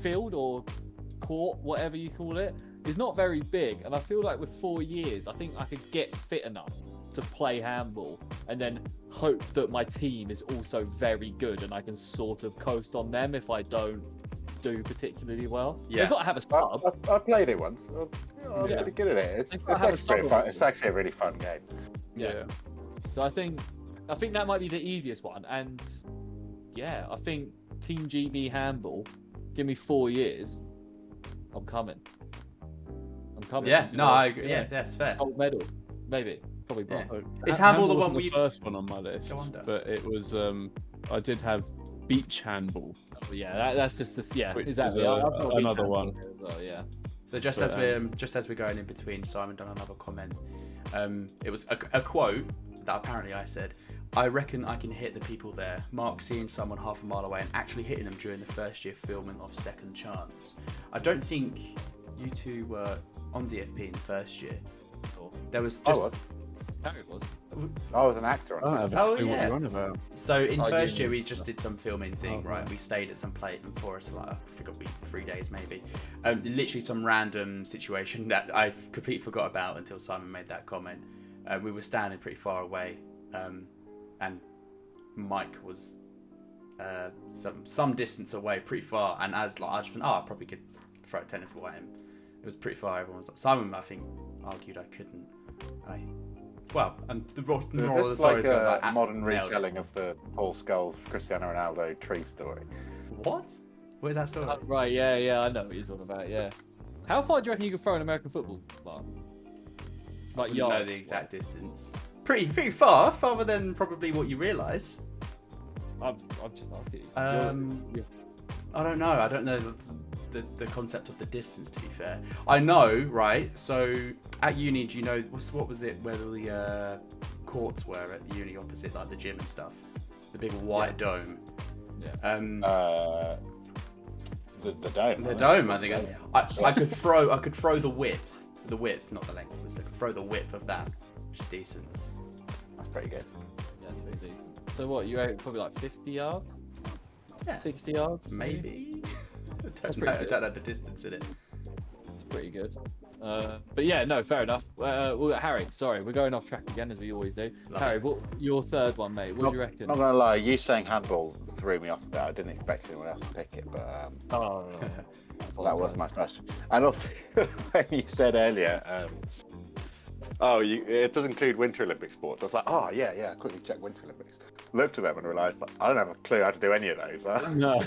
field or court, whatever you call it, is not very big. And I feel like with 4 years, I think I could get fit enough to play handball, and then hope that my team is also very good, and I can sort of coast on them if I don't do particularly well. Yeah. They've got to have a sub. I played it once. I'm Yeah. pretty good at it. They've got to have a sub. It's actually a really fun game. Yeah. So I think that might be the easiest one, and yeah, I think Team GB handball. Give me 4 years, I'm coming. Yeah, no, I agree. Yeah. Yeah, that's fair. Gold medal, maybe, probably Yeah. bronze. Is handball the wasn't one the we- first one on my list? Go on, Dan. But it was. I did have beach handball. Oh, yeah, that's just this. Yeah, Which exactly. is, I've got beach another handball one. as well, yeah. So just But, as we're going in between, Simon done another comment. It was a quote that apparently I said. I reckon I can hit the people there. Mark seeing someone half a mile away and actually hitting them during the first year filming of Second Chance. I don't think you two were on DFP in the first year. There was I just was. Harry was. I was an actor I on don't it. have a Oh, clue what yeah. you're on about. so in Oh, first yeah. year we just did some filming thing, Oh, right? right. We stayed at some Playton Forest for like I think it'll be 3 days maybe. Literally some random situation that I completely forgot about until Simon made that comment. We were standing pretty far away, and Mike was some distance away, pretty far. And as like I just went, I probably could throw a tennis ball at him. It was pretty far. Everyone was like, Simon, I think, argued I couldn't. And the moral of the Is this story like is I was a like, modern nailed it. retelling of the Paul Scholes Cristiano Ronaldo tree story? What? Where's that story? Right, yeah, I know what he's on about. Yeah. How far do you reckon you could throw an American football, Mark? Like I don't yards. know the exact distance. Pretty far, farther than probably what you realise. I'm just asking. I don't know. I don't know the concept of the distance. To be fair, I know, right? So at uni, do you know what was it? Where the courts were at the uni opposite, like the gym and stuff. The big white dome. Yeah. The dome. The dome. I think I could throw the width, not the length. I could throw the width of that, which is decent. That's pretty good. Yeah, pretty decent. So what? You reckon probably like 50 yards? Yeah. 60 yards? Maybe. That's I pretty good. don't know the distance in it. It's pretty good. But yeah, no, fair enough. Harry, sorry, we're going off track again as we always do. Love Harry, it. what your third one, mate? What do you reckon? Not gonna lie, you saying handball threw me off a bit. I didn't expect anyone else to pick it, but Oh, that was my first. And also, when you said earlier, it does include Winter Olympic sports. I was like, oh yeah, I quickly checked Winter Olympics. Looked at them and realised like, I don't have a clue how to do any of those. No.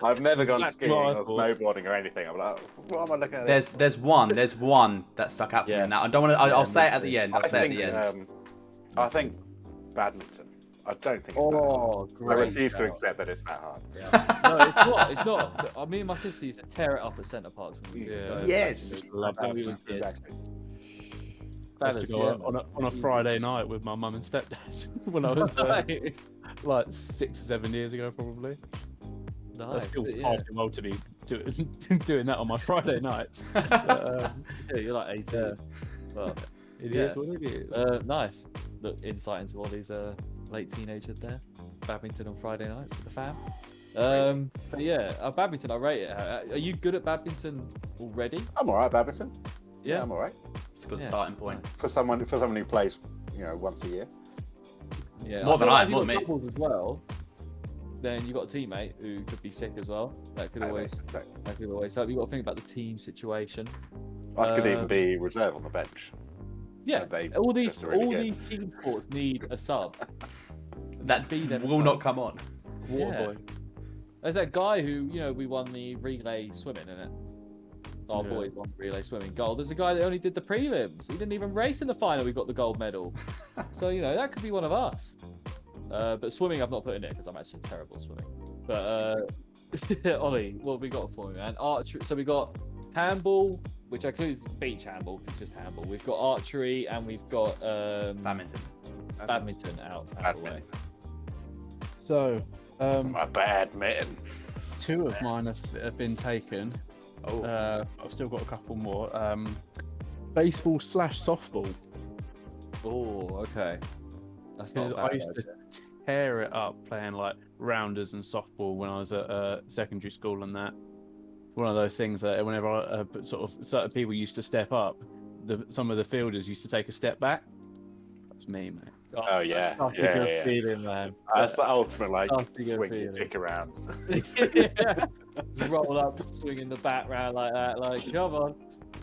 I've never gone Exactly skiing what I or thought. snowboarding or anything. I'm like, what am I looking at? There's one that stuck out for me. Yeah. Now I don't want to. I'll say it at the end. I'll I say it at think, the end. I think badminton. I don't think it's that Oh, hard. I great. refuse to accept that it's that hard. No, it's not. It's not. Me and my sister used to tear it up at Centre Parks. When we used to Yeah. go Yes. back in Love the- when we that. were kids. I used to Balance, go on a Friday night with my mum and stepdad when I was like 6 or 7 years ago, probably. Nice. That's still yeah. far too old to be doing that on my Friday nights. Yeah, you're like 18. Yeah. Well, It Yeah. is what it is. nice. Look, insight into all these late teenagers there. Badminton on Friday nights with the fam. But yeah, badminton, I rate it. Are you good at badminton already? I'm alright, badminton. Yeah. I'm alright. It's a good Yeah. starting point. For someone who plays once a year. Yeah, More than feel I- if more you've than got me. doubles as well. Then you got a teammate who could be sick as well. That could always help. You got to think about the team situation. I could even be reserve on the bench. Yeah, They all these just really good. these team sports need a sub. That Be them will not come on. Yeah. There's that guy who we won the relay swimming in it. Our Yeah. boys won relay swimming gold. There's a guy that only did the prelims. He didn't even race in the final. We got the gold medal. So that could be one of us. But swimming, I've not put in it because I'm actually terrible at swimming. But Ollie, what have we got for you, man? Archery. So we got handball, which includes beach handball, 'cause it's just handball. We've got archery and we've got Badminton. badminton out of the way. So, My badminton. 2 of mine have been taken. Oh, I've still got a couple more. Baseball / softball. Oh, okay. That's not Because bad. I used to tear it up playing like rounders and softball when I was at secondary school and that. One of those things that whenever sort of certain people used to step up, some of the fielders used to take a step back. That's me, mate. Oh yeah, Such a yeah, good yeah. feeling, man. That's the ultimate Such a good swing your feeling. dick around. Yeah. Roll up, swinging the bat round like that. Like, come on.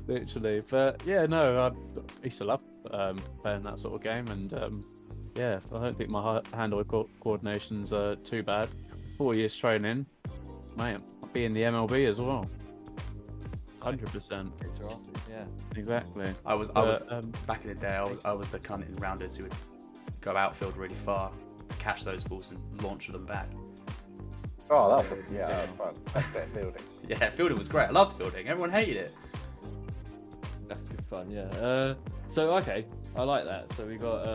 Literally, but yeah, no, I used to love playing that sort of game, and yeah, I don't think my hand-eye coordination's too bad. 4 years training, mate, I'll be in the MLB as well. 100%. Yeah. Exactly. I was back in the day. I was the cunt in rounders who would go outfield really far, catch those balls and launch them back. Oh, that's fun. That's better fielding. Yeah, fielding was great. I loved fielding. Everyone hated it. That's good fun, yeah. So okay, I like that. So we got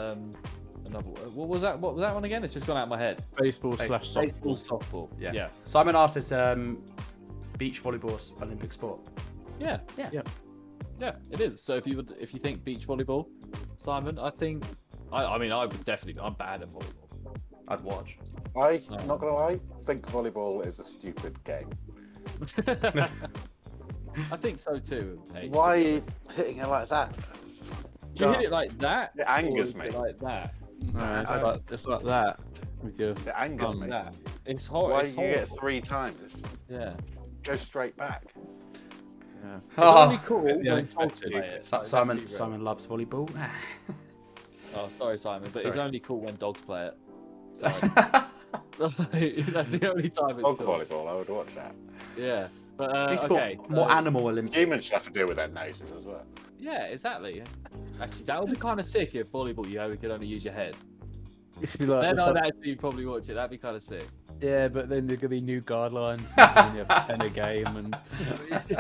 another one. What was that one again? It's just gone out of my head. Baseball / Baseball, softball. softball. Yeah. Yeah. Simon asked us, beach volleyball Olympic sport. Yeah. Yeah. Yeah. Yeah, it is. So if you think beach volleyball, Simon, I think I mean I would definitely. I'm bad at volleyball. I'd watch. I'm not gonna lie, think volleyball is a stupid game. I think so too. H. Why are you hitting it like that? Do you hit it like that? It angers or me. is it like that. No, it's like that with your It angers thumb. me. That. It's horrible. Why It's you get horrible. 3 times? Yeah. Go straight back. Yeah. It's only cool Yeah, when dogs unexpected. play it. Simon loves volleyball. Oh, sorry, Simon, but it's Sorry. only cool when dogs play it. So, that's the only time it's Dog cool. volleyball, I would watch that. Yeah, but These okay. more so- animal Olympics. Humans have to deal with their noses as well. Yeah, exactly. Actually, that would be kind of sick if volleyball you could only use your head. It should be like Then this, I'd actually probably watch it. That'd be kind of sick. yeah, but then there's gonna be new guidelines. And you have 10 a game and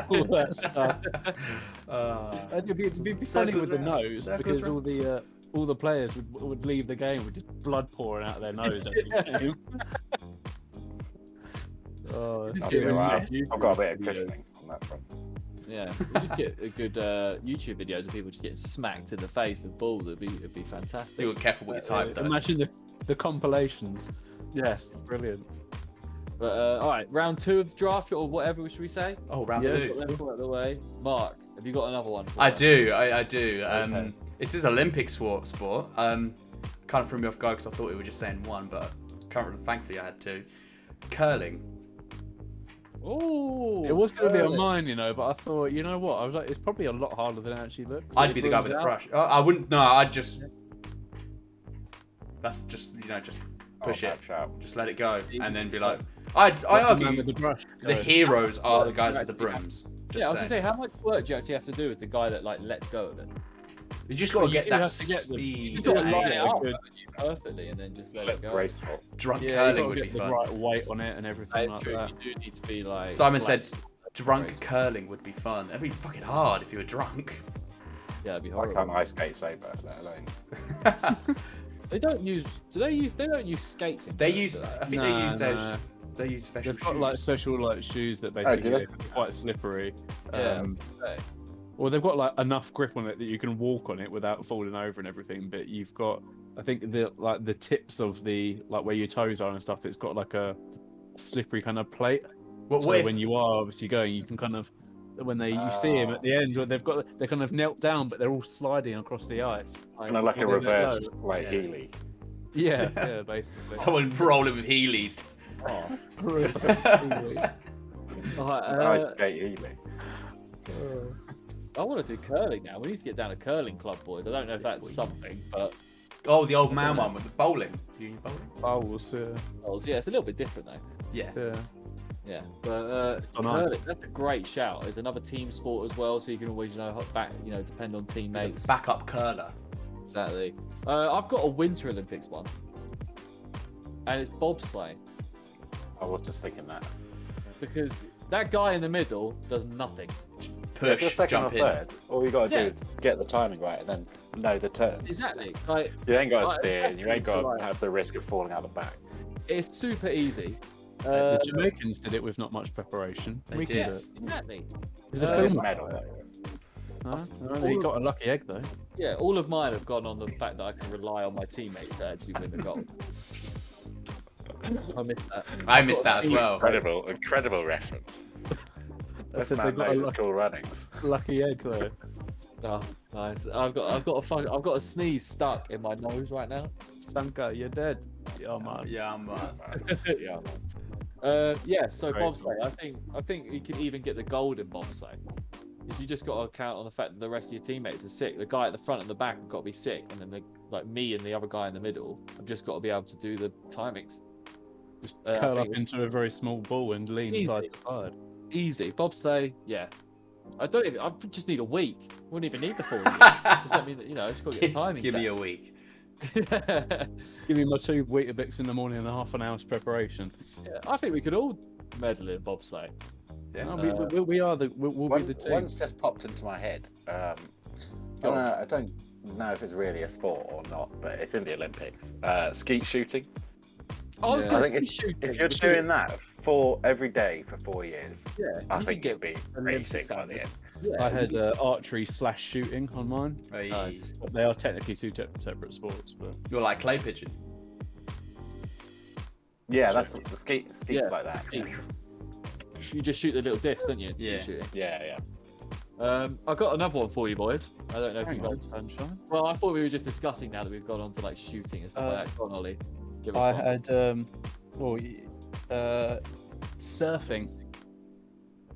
all that stuff. And it'd be funny Circles with the round. nose Circles because round. all the players would leave the game with just blood pouring out of their nose every game. Oh, Just I'll get be really alright. YouTube I've got a bit of videos. cushioning on that front. Yeah, we just get a good YouTube videos of people just getting smacked in the face with balls. It'd be fantastic. Be careful what you type though. imagine the compilations. Yeah, Brilliant. but all right, round 2 of draft or whatever should we say? Oh, round Yeah. 2. Put them out of the way. Mark, have you got another one? For I us? do. I do. Okay. This is Olympic sport. Kind of threw me off guard because I thought we were just saying one, but thankfully I had 2. Curling. Oh, It was going to be on curling. mine, but I thought, you know what? I was like, it's probably a lot harder than it actually looks. I'd be the guy with the brush. I wouldn't. No, I'd just. That's just just push it. Shout. Just let it go, and then be like, I argue with the brush. the heroes are the guys with the brooms. Just Yeah, I was gonna saying. say, how much work do you actually have to do as the guy that lets go of it? You just got to You get do that have to get the- speed. You got to and line it aim. up good. perfectly and then just let it go. Graceful. Drunk Yeah, curling you would got be to get the fun. right weight on it and everything like True, that. you do need to be like. Simon said flexible. drunk Crazy. curling would be fun. That'd be fucking hard if you were drunk. Yeah, it'd be I horrible. can't ice skate saber, let alone. They don't use. Do they use? They don't use skates. In They curling, use. do they? I think Nah, they use those. nah. They use special They've got shoes. like special shoes that do basically they? are quite slippery. Yeah. Okay. Well, they've got like enough grip on it that you can walk on it without falling over and everything. But you've got, I think the tips of the where your toes are and stuff. It's got like a slippery kind of plate. What So if, when you are obviously going, you can kind of when you see him at the end, where they're kind of knelt down, but they're all sliding across the ice. Kind of like a They let reverse, go. like Yeah. Healy. Yeah, basically. Someone rolling with Heelys. Nice skate Healy. I want to do curling now. We need to get down a curling club, boys. I don't know if that's something, but Oh, the old man one with the bowling. Junior bowling. Bowls, yeah, it's a little bit different though. Yeah. Yeah, but Oh, nice. curling, that's a great shout. It's another team sport as well, so you can always depend on teammates. Backup curler. Exactly. I've got a Winter Olympics one, and it's bobsleigh, I was just thinking that. because that guy in the middle does nothing. If you're Push, second jump or in. third, all you got to Yeah. do is get the timing right and then know the turns. Exactly. Like, You ain't got to Like, steer, and you ain't got right. to have the risk of falling out the back. it's super easy. The Jamaicans did it with not much preparation. They We did. can do it. Exactly. There's a Uh, film. Medal, though. Huh? He got a lucky egg though. Yeah, all of mine have gone on the fact that I can rely on my teammates to actually win the goal. I missed that. I missed that as well. Incredible reference. I This said they man got a knows cool running. lucky egg though. Oh, nice. I've got a sneeze stuck in my nose right now. Sanka, you're dead. Oh man. Yeah, man. Yeah. Yeah. So Great. bobsleigh, I think you can even get the gold in bobsleigh. Because you just got to count on the fact that the rest of your teammates are sick. The guy at the front and the back have got to be sick, and then me and the other guy in the middle have just got to be able to do the timings. Just I curl up think- into a very small ball and lean Easy. side to side. Easy. bobsleigh, yeah. I just need a week. Wouldn't even need the 4 years. Just let me, just got to get the timing. Give me a week. Give me my 2 Weetabix in the morning and half an hour's preparation. Yeah, I think we could all medal in bobsleigh. Yeah. No, we'll be the team. One's just popped into my head. I don't know if it's really a sport or not, but it's in the Olympics. Skeet shooting. I was Yeah. going I to think say shooting. If you're doing that for every day for 4 years, yeah, I you think could you'd be Olympic racing by the standard. end. Yeah, I had archery / shooting on mine. Hey. Nice. But they are technically 2 separate sports, but You're like clay pigeon. Yeah, that's the skeet's Yeah, like that. skeet. You just shoot the little disc, don't you? In skeet Yeah. shooting. Yeah. I got another one for you, boys. I don't know if hang you on, got. sunshine. Well, I thought we were just discussing now that we've gone on to like shooting and stuff like that. Go on, Ollie. Give us I one. had surfing.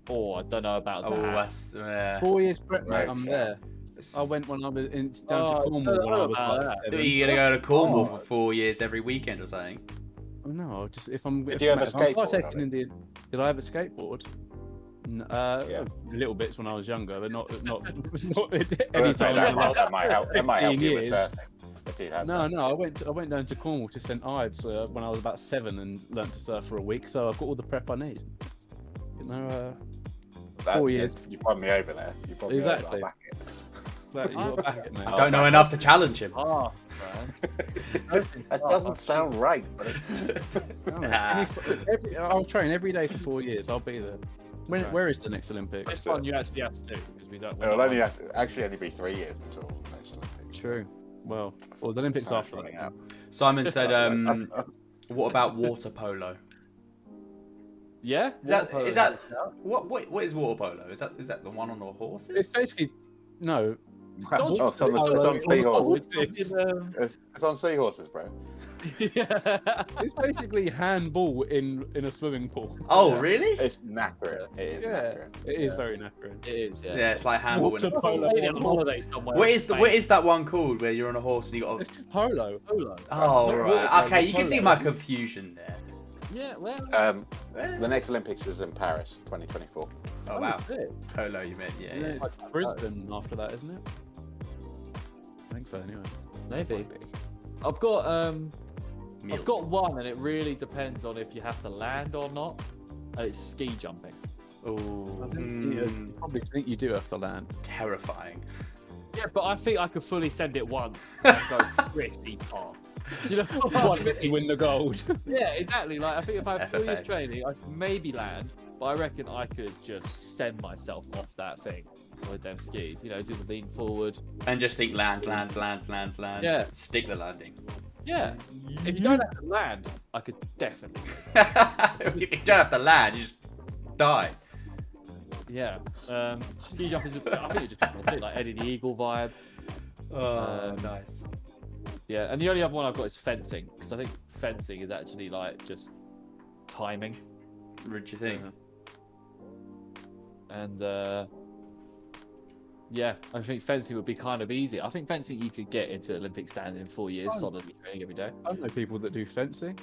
Oh, I don't know about Oh, that. that's 4 years prep, mate. Right, I'm yeah. there. I went when I was down to Oh, Cornwall don't when I know was about like that. 7. You're gonna go to Cornwall Oh. for 4 years every weekend or something. Oh, no, just if Did you have a I'm skateboard, partaking in the. Did I have a skateboard? Yeah. Little bits when I was younger, but not Well, any so time. that in the last might help. That might help 15 you with years. surfing. If you had No, that. I went down to Cornwall to St Ives when I was about 7 and learnt to surf for a week, so I've got all the prep I need. That- 4 years. You won me over there. You won me over, Exactly. I'll back it. Exactly, you got to back it, mate. I don't know enough to challenge him. Oh, man. That doesn't sound right, but I'll train every day for 4 years. I'll be there. Right. Where is the next Olympics? This one you actually have to do because we don't. it'll only actually only be 3 years until next Olympics. True. Well, the Olympics Time's after running that. out. Simon said, "What about water polo? Yeah. Is that Water is polo. that what is water polo? Is that the one on the horses? It's basically no. Dodge Oh, it's on polo. seahorses. It's It's on seahorses, bro. yeah. It's basically handball in a swimming pool. Oh, Yeah. really? It's knackering. It is Yeah, knackering. it is very knackering. It is. Yeah. Yeah, it's like handball. Water in a polo. pool. Maybe on holiday somewhere. What in is Spain. what is that one called where you're on a horse and you got? It's just polo. Polo. Oh Not right, water okay, you can polo. see my confusion there. Yeah. Well. The next Olympics is in Paris, 2024. Oh wow, shit. polo you meant? Yeah, And then yeah. it's like Brisbane after that, isn't it? I think so. Anyway. Maybe. I've got Meal. I've got one, and it really depends on if you have to land or not. And it's ski jumping. Oh, I think you probably think you do have to land. it's terrifying. Yeah, but I think I could fully send it once and go pretty far. Do you know what I Once mean? you win the gold. Yeah, exactly. Like I think if I had 4 years FFA. training, I could maybe land, but I reckon I could just send myself off that thing with them skis. Do the lean forward. And just think land. Yeah. Stick the landing. Yeah. If you don't have to land, I could definitely. You don't have to land, you just die. Yeah. Ski jump is, I think it just like Eddie the Eagle vibe. Nice. Yeah, and the only other one I've got is fencing, because I think fencing is actually like just timing. What do you think? And yeah, I think fencing would be kind of easy. I think fencing you could get into Olympic stands in 4 years, solidly training every day. I know people that do fencing.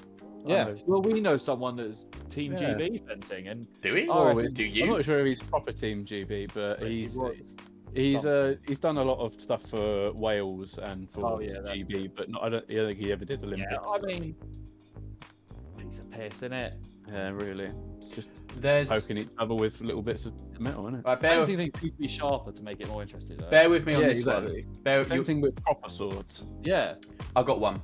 Yeah, well, we know someone that's Team Yeah. GB fencing, and Do we? Oh, Do you? I'm not sure if he's proper Team GB, but he's done a lot of stuff for Wales and for GB, but not, I don't think he ever did Olympics. yeah, I mean, piece of piss, innit? Yeah, really. It's just There's. poking each other with little bits of metal, isn't it? Right, Fencing things need to be sharper to make it more interesting. Though. bear with me on Yeah, this exactly. one. Bear with you. Fencing with proper swords. Yeah, I got one.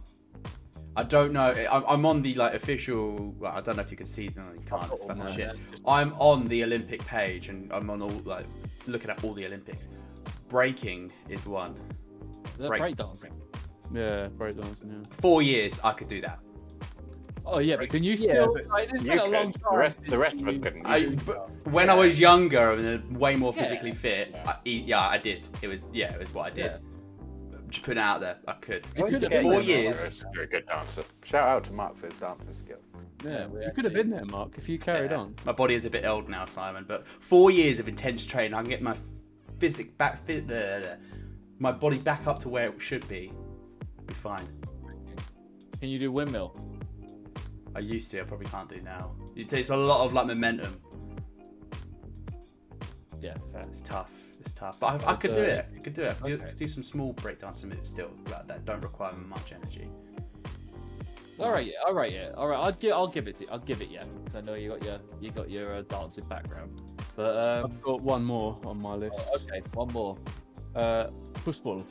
I don't know. I'm on the like official. Well, I don't know if you can see. No, you can't. It's fucking shit. I'm on the Olympic page, and I'm on all like looking at all the Olympics. Breaking is one. breakdancing. Yeah, breakdancing. Yeah. 4 years, I could do that. Oh yeah, but can you Yeah, still? but Like, it's You been a could. long time. The rest of us couldn't. When I was younger and way more Yeah. physically fit, I did. It was what I did. Yeah. Just putting it out there, I could. You could have Yeah, been 4 there, years. You're a good dancer. Shout out to Mark for his dancing skills. Yeah, we you could have been there, Mark, if you carried Yeah. on. My body is a bit old now, Simon, but 4 years of intense training, I can get my my body back up to where it should be. Be fine. Can you do windmill? I used to. I probably can't do now. It takes a lot of like momentum. Yeah, fair. It's tough. It's tough. But I could do it. I could do it. I could Okay. do some small breakdancing moves still that don't require much energy. All right, yeah. I'll give it yeah, because I know you got your dancing background. But I've got one more on my list. okay, one more. Football.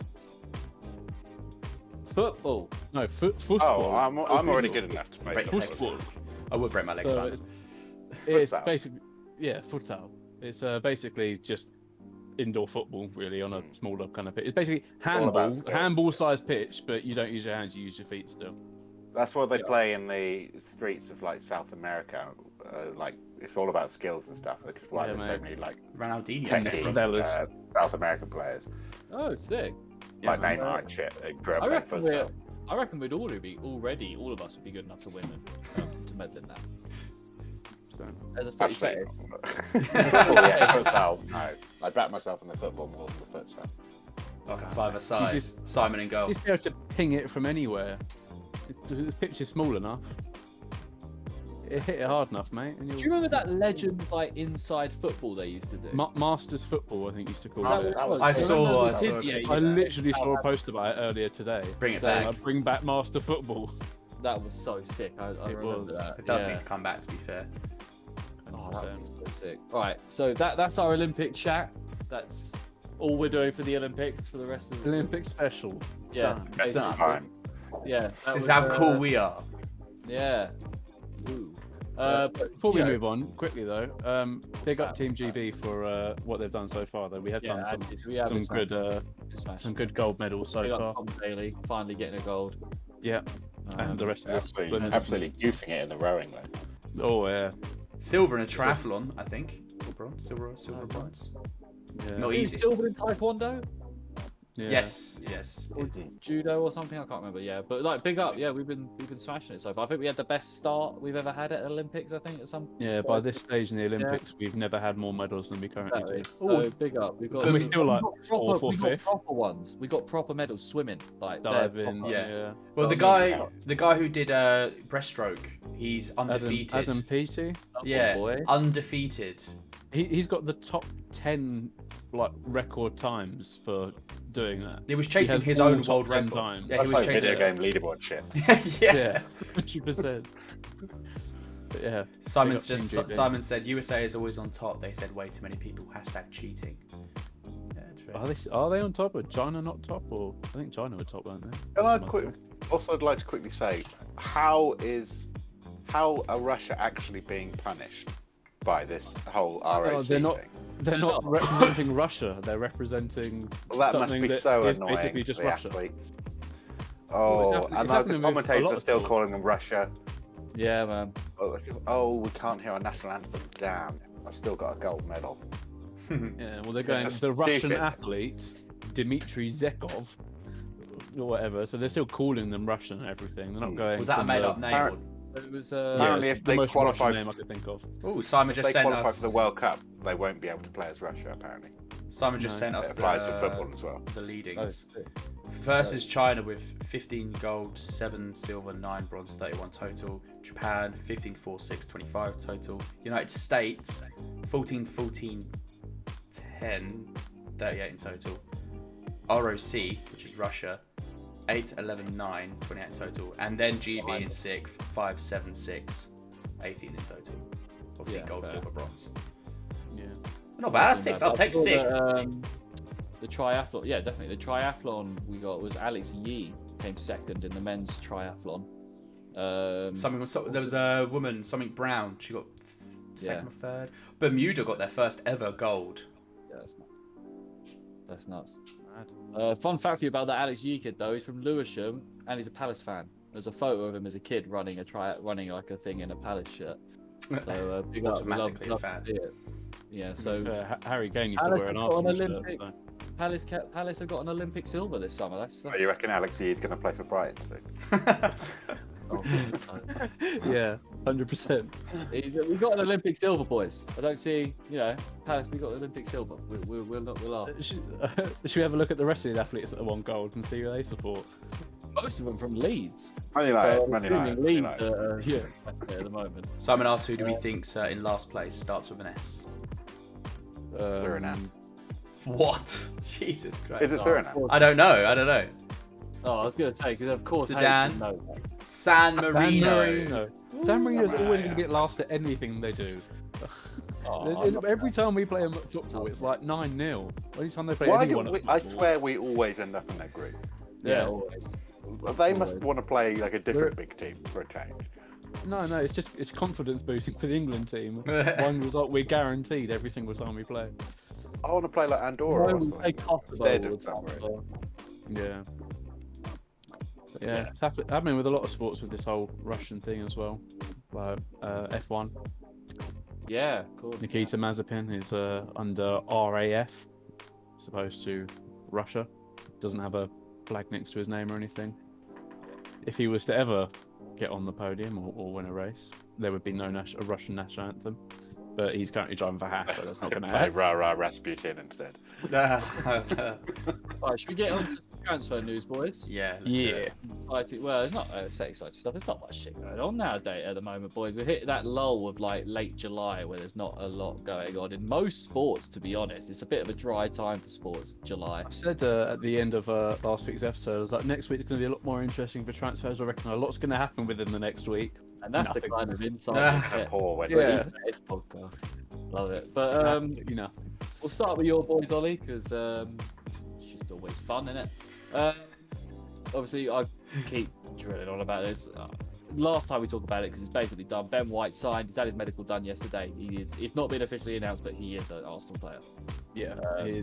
Football. No, football. Oh, I'm already good enough to make Break it. your legs. Football. I would break my legs. So Simon. it's Futsal. basically, yeah, futsal. It's basically just indoor football, really, on a smaller kind of pitch. It's basically all about skill. handball-sized pitch, but you don't use your hands; you use your feet still. That's what they play in the streets of like South America. Like it's all about skills and stuff. Which is why Yeah, there's so mate. many like Ronaldinho. technical favelas. South American players, Oh, sick. like man. Neymar and shit. They grew up I playing reckon futsal. I reckon we'd all of us would be good enough to win to medal in that. So, As a footy Absolutely. fetish. Football, yeah, futsal. No, I back myself in the football more than the futsal. Like a five-a-side. just- Simon and goal. just be able to ping it from anywhere. The pitch is small enough. It hit it hard enough, mate. And Do you remember that legend like inside football they used to do? Masters football, I think, used to call That it. was- I saw remember it. the I Disney- literally saw a post about it earlier today. Bring it saying, back. Bring back Master Football. That was so sick. I remember was. that. It does yeah. need to come back, to be fair. Oh, that was so sick. Right, so that's our Olympic chat. That's all we're doing for the Olympics for the rest of the Olympic special. Yeah, Done. Best basically. time. Yeah, that This is was, how cool we are. Yeah. Woo. But, Before we you know, move on, quickly though, big up Team GB for what they've done so far. Though we have yeah, done we have some good gold medals so Big up far. Tom Bailey finally getting a gold. Yeah, and the rest of us. Absolutely goofing it in the rowing though. Oh yeah, Silver in a triathlon, I think. Or bronze. Silver or bronze. yeah. Not Is easy. silver in Taekwondo yeah. Yes. or judo or something? I can't remember. Yeah, but like big up. Yeah, we've been smashing it so far. I think we had the best start we've ever had at Olympics. I think at some. Yeah, by this stage in the Olympics, we've never had more medals than we currently do. So big up. We've got. But we're still like we've got fourth or we've got fifth. proper ones. We got proper medals swimming. Like they're Diving, proper. Yeah. Well, the Oh, guy who did breaststroke, he's undefeated. Adam Peaty. Yeah, boy. undefeated. He's got the top 10 like record times for doing that. He was He chasing has his all own top world 10 record. times. Yeah, That's he was like chasing. video game leaderboard shit. Yeah. Yeah, 100%. But yeah, Simon Big up Team said. GB. Simon said USA is always on top. They said way too many people. # cheating. Yeah, it's very- are they on top? Or China not top? Or I think China were top, weren't they? Can I Something also I'd like to quickly say, how are Russia actually being punished by this whole ROC they're not- thing? They're not representing Russia. They're representing Well, that must something be that so is annoying basically for just the Russia. athletes. It's Oh, happening- and it's like happening the with a commentators lot are of still sport. calling them Russia. Yeah, man. Oh, we can't hear our national anthem. Damn, I still got a gold medal. Yeah, well, they're going that's the Russian stupid. athlete Dmitry Zekov or whatever. So they're still calling them Russian and everything. They're not going. Was that a from made the- up name? Or... It was Yeah, Apparently it's if the they most qualify- Russian name I could think of. Oh, Simon If just they sent qualify us. for the World Cup, they won't be able to play as Russia, apparently. Simon just No, sent us It applies to football as well. the leadings. Oh, First is China with 15 gold, 7 silver, 9 bronze, 31 total. Japan 15, 4, 6, 25 total. United States 14, 14, 10, 38 in total. ROC, which is Russia, 8, 11, 9, 28 in total. And then GB in 6th, 5, 7, 6, 18 in total. Obviously Yeah, gold, fair. silver, bronze. Yeah. Not bad, that's 6. I'll take 6. The triathlon, yeah, definitely. The triathlon we got was Alex Yee came second in the men's triathlon. There was a woman, something Brown. She got second or third. Bermuda got their first ever gold. Yeah, that's nuts. Fun fact for you about that Alex Yee kid though, he's from Lewisham and he's a Palace fan. There's a photo of him as a kid running like a thing in a Palace shirt. So big up, Automatically love a fan. to see it. Yeah, so Harry Kane used to Palace wear an have got an Arsenal shirt. Olympic- Palace have got an Olympic silver this summer. That's You reckon Alex Yee is going to play for Brighton soon? oh, Yeah, 100%. we've got an Olympic silver, boys. I don't see, Palace. We got Olympic silver. We'll are. Should we have a look at the rest of the athletes that have won gold and see who they support? Most of them from Leeds. Man United, So I'm Man assuming United. Leeds, at the moment. Simon asks, who do we think's in last place? Starts with an S. Suriname. What? Jesus Christ. Is it Suriname? I don't know. Oh, I was going to say, because of course, Sudan. Hayes would know that. San Marino. San Marino's Ooh, always yeah. going to get last at anything they do. Oh, I'm not- Every time we play them at football, it's like 9-0. Anytime they play Why anyone do at I football. swear we always end up in that group. Yeah, always. They must want to play like a different big team for a change. No, it's confidence boosting for the England team. One result we're guaranteed every single time we play. I want to play like Andorra or We something. play Kosovo They're all doing the time, something. so- Yeah. But yeah, it's happening with a lot of sports with this whole Russian thing as well. Like F1, Yeah, of course. Nikita Mazepin is under RAF, as opposed to Russia. Doesn't have a flag next to his name or anything. If he was to ever get on the podium or win a race, there would be no Russian national anthem. But he's currently driving for Haas, so that's not going to Play happen. Rah Rah Rasputin instead. Right, should we get on to transfer news, boys? Yeah. Let's do it. Exciting. Well, it's not exciting stuff. There's not much shit going on nowadays at the moment, boys. We hit that lull of like late July where there's not a lot going on in most sports. To be honest, it's a bit of a dry time for sports. July. I said at the end of last week's episode, I was like, next week's going to be a lot more interesting for transfers. I reckon a lot's going to happen within the next week. And that's Nothing. the kind of insight we get. Poor when Yeah. Podcast. Love it. But we'll start with your boys, Ollie, because it's just always fun, isn't it? Obviously, I keep drilling on about this. Last time we talked about it, because it's basically done. Ben White signed. He's had his medical done yesterday. It's not been officially announced, but he is an Arsenal player. Yeah,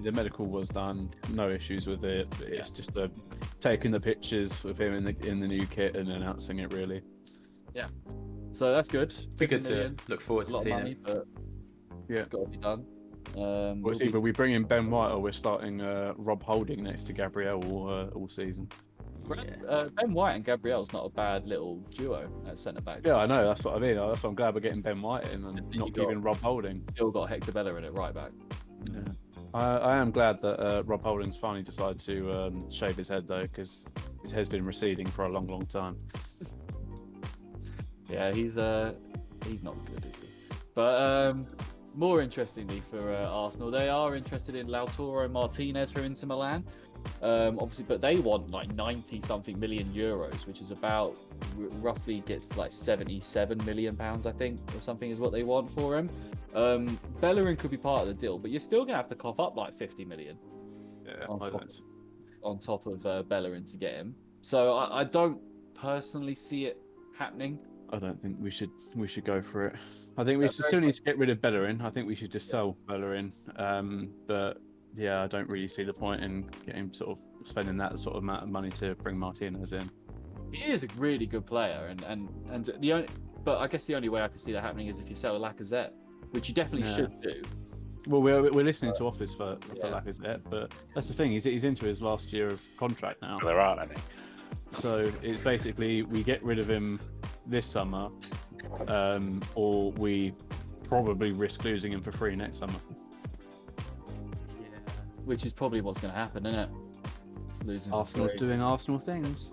the medical was done. No issues with it. It's just taking the pictures of him in the new kit and announcing it. Really. So that's good. Be 50 good to million, look forward a to lot of seeing money, him. but Yeah. got to be done. Well, it's either we bring in Ben White or we're starting Rob Holding next to Gabriel all season. Ben White and Gabriel's not a bad little duo at centre back. Yeah, I know. That's what I mean. That's why I'm glad we're getting Ben White in and think not you got- keeping Rob Holding. Still got Hector Bella in it right back. Yeah. I am glad that Rob Holding's finally decided to shave his head though, because his head's been receding for a long time. Yeah, he's not good, is he? But more interestingly for Arsenal, they are interested in Lautaro Martinez from Inter Milan. Obviously, but they want like 90-something million euros, which is about roughly gets like 77 million pounds, I think, or something is what they want for him. Bellerin could be part of the deal, but you're still gonna have to cough up like 50 million Yeah, on top of Bellerin to get him. So I don't personally see it happening. I don't think we should go for it. I think we still need to get rid of Bellerin. I think we should just sell Bellerin. But yeah, I don't really see the point in getting sort of spending that sort of amount of money to bring Martinez in. He is a really good player, and the only, but I guess the only way I can see that happening is if you sell Lacazette, which you definitely Yeah. should do. Well, we're listening to Office for Lacazette, but that's the thing. He's into his last year of contract now. There aren't any. So it's basically we get rid of him this summer, or we probably risk losing him for free next summer. Yeah. Which is probably what's going to happen, isn't it? Losing Arsenal doing Arsenal things.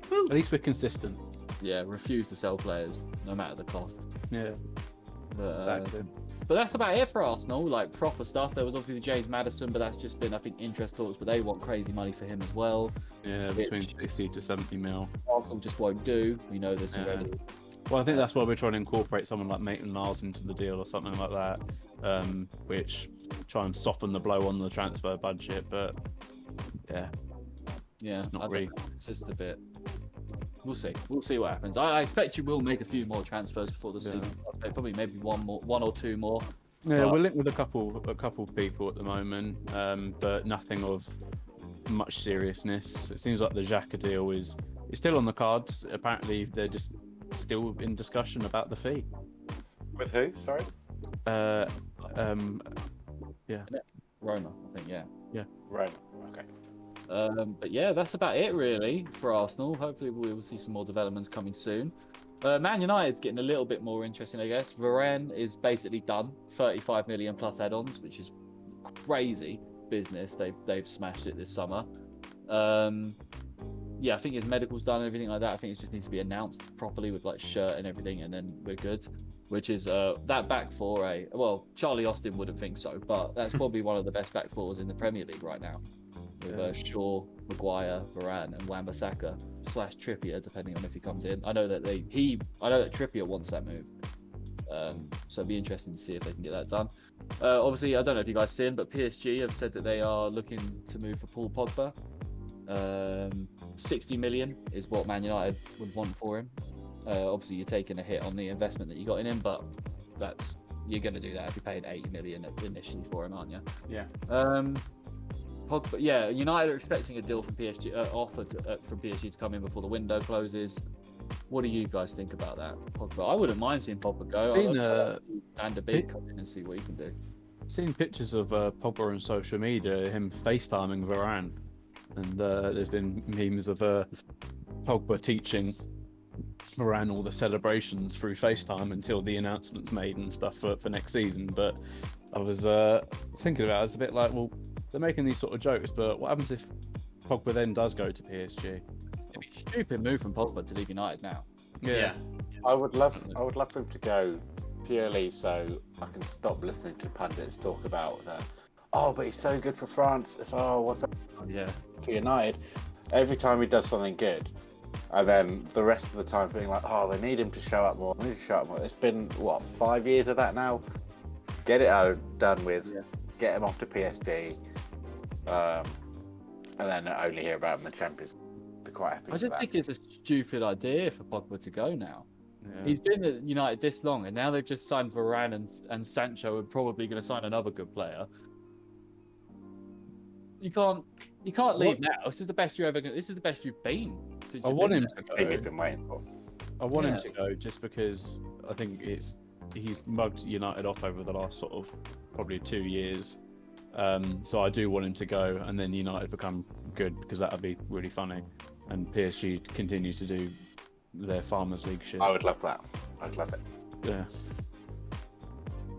At least we're consistent. Yeah, refuse to sell players, no matter the cost. Yeah, But, exactly. but that's about it for Arsenal, like proper stuff. There was obviously the James Maddison, but that's just been, I think, interest talks, but they want crazy money for him as well. Yeah, between 60 to 70 mil. Arsenal just won't do. We know this already. Well, I think that's why we're trying to incorporate someone like Maitland-Niles into the deal or something like that, which try and soften the blow on the transfer budget. But yeah, Yeah, it's not I really. don't know. It's just a bit. We'll see. We'll see what happens. I expect you will make a few more transfers before the season. Probably maybe one or two more. Yeah, But- we're linked with a couple of people at the moment, but nothing of much seriousness. It seems like the Xhaka deal is still on the cards. Apparently, they're just still in discussion about the fee. With who? Sorry. Roma, I think. Yeah. Right. Okay. But yeah, that's about it really for Arsenal. Hopefully we will see some more developments coming soon. Man United's getting a little bit more interesting, I guess. Varane is basically done. 35 million plus add-ons, which is crazy business. They've smashed it this summer. Yeah, I think his medical's done and everything like that. I think it just needs to be announced properly with like shirt and everything, and then we're good. Which is that back four. Well, Charlie Austin wouldn't think so, but that's probably one of the best back fours in the Premier League right now. With Shaw, Maguire, Varane, and Wan-Bissaka / Trippier, depending on if he comes in. I know that Trippier wants that move, so it'd be interesting to see if they can get that done. Obviously, I don't know if you guys seen, but PSG have said that they are looking to move for Paul Pogba. 60 million is what Man United would want for him. Obviously, you're taking a hit on the investment that you got in him, but you're going to do that if you're paying 80 million initially for him, aren't you? Yeah. Pogba, yeah, United are expecting a deal from PSG, offer from PSG to come in before the window closes. What do you guys think about that, Pogba? I wouldn't mind seeing Pogba go. Seen Van der Beek come in and see what he can do. Seen pictures of Pogba on social media, him FaceTiming Varane, and there's been memes of Pogba teaching Varane all the celebrations through FaceTime until the announcement's made and stuff for next season. But I was thinking about it, I was a bit like, well, they're making these sort of jokes, but what happens if Pogba then does go to PSG? It'd be a stupid move from Pogba to leave United now. Yeah. I would love for him to go purely so I can stop listening to pundits talk about that. Oh, but he's so good for France. Yeah. For United, every time he does something good, and then the rest of the time being like, oh, they need him to show up more. It's been what, 5 years of that now. Get it done with. Yeah. Get him off to PSG, and then only hear about him in the Champions. Be quite happy. I just think it's a stupid idea for Pogba to go now. Yeah. He's been at United this long, and now they've just signed Varane and Sancho, and probably going to sign another good player. You can't leave now. This is the best you're ever. This is the best you've been. Since I you've want been him there. to You've go. been waiting for. I want him Yeah. to go just because I think he's mugged United off over the last sort of probably 2 years. So I do want him to go, and then United become good, because that would be really funny, and PSG continue to do their Farmers League shit. I would love that. I'd love it. Yeah.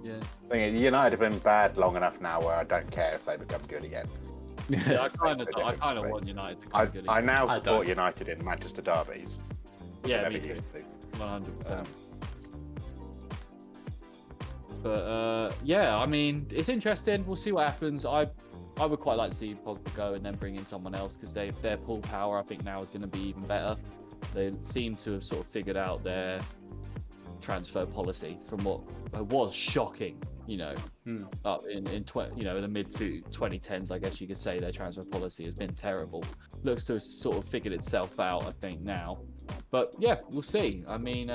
Yeah. I think United have been bad long enough now where I don't care if they become good again. Yeah, I kind of difference between- want United to come good. I now I support don't. United in Manchester derbies. Yeah, Never me too. used to. 100%. But yeah, I mean, it's interesting. We'll see what happens. I would quite like to see Pogba go and then bring in someone else, because their pull power, I think, now is going to be even better. They seem to have sort of figured out their transfer policy from what was shocking, up in the mid to 2010s, I guess you could say. Their transfer policy has been terrible. Looks to have sort of figured itself out, I think, now. But yeah, we'll see. I mean,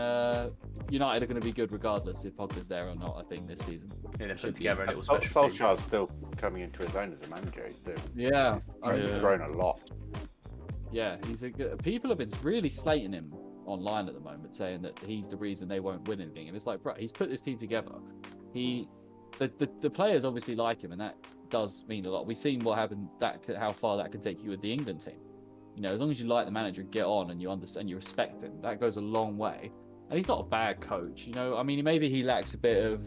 United are going to be good regardless if Pogba's there or not, I think, this season. Yeah, they Should put be. together a little special team. Solskjaer's still coming into his own as a manager. Yeah, He's grown a lot. yeah, he's a good. People have been really slating him online at the moment, saying that he's the reason they won't win anything. And it's like, bro, he's put this team together. the players obviously like him, and that does mean a lot. We've seen what happened, how far that can take you with the England team. You know, as long as you like the manager and get on and you understand, you respect him, that goes a long way. And he's not a bad coach, you know. I mean, maybe he lacks a bit of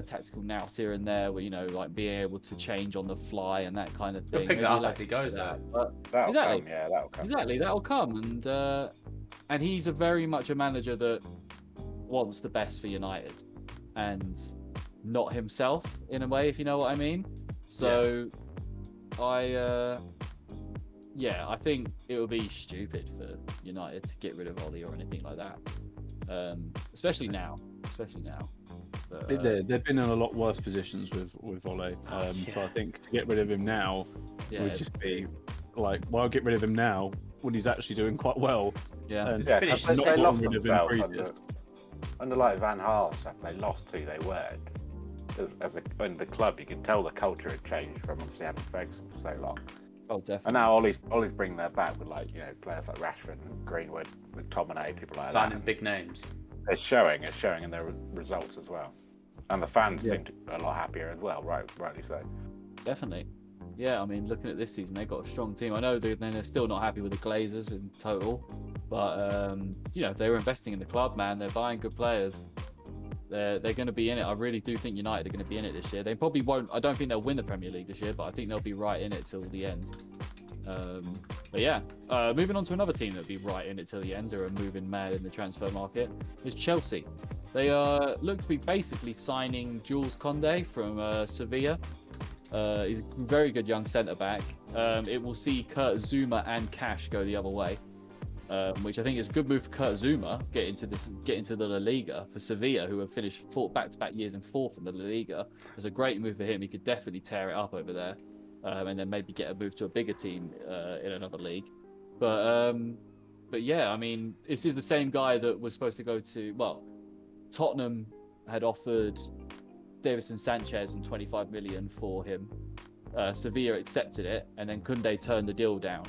tactical nous here and there, where, you know, like being able to change on the fly and that kind of He'll thing. pick Maybe that he up lacks as he goes, though. That'll Exactly. come, yeah, that'll come. Exactly, that'll come, and he's a very much a manager that wants the best for United, and not himself in a way, if you know what I mean. So, I think it would be stupid for United to get rid of Ollie or anything like that, especially now. But, They've been in a lot worse positions with Ole. So I think to get rid of him now would just be like, well, get rid of him now when he's actually doing quite well. Yeah. And Yeah, finished. because they not lost getting rid of him themselves previous. under like Van Gaal and stuff. They lost who they were. In the club, you could tell the culture had changed from obviously having Ferguson for so long. Oh, definitely. And now Ollie's bringing that back with, like, you know, players like Rashford and Greenwood, McTominay, people like Signing that. big names. It's showing in their results as well. And the fans seem to be a lot happier as well, rightly so. Definitely. Yeah, I mean, looking at this season, they've got a strong team. I know they're still not happy with the Glazers in total, but you know, they were investing in the club, man. They're buying good players. They're going to be in it. I really do think United are going to be in it this year. They probably won't. I don't think they'll win the Premier League this year, but I think they'll be right in it till the end. But yeah, moving on to another team that'll be right in it till the end, or are moving mad in the transfer market, is Chelsea. They look to be basically signing Jules Koundé from Sevilla. He's a very good young centre-back. It will see Kurt Zouma and Cash go the other way, which I think is a good move for Kurt Zouma, get into the La Liga for Sevilla, who have finished back-to-back years in fourth in the La Liga. It's a great move for him. He could definitely tear it up over there, and then maybe get a move to a bigger team in another league. But yeah, I mean, this is the same guy that was supposed to go to, well, Tottenham had offered Davison Sanchez and 25 million for him. Sevilla accepted it, and then Koundé turned the deal down,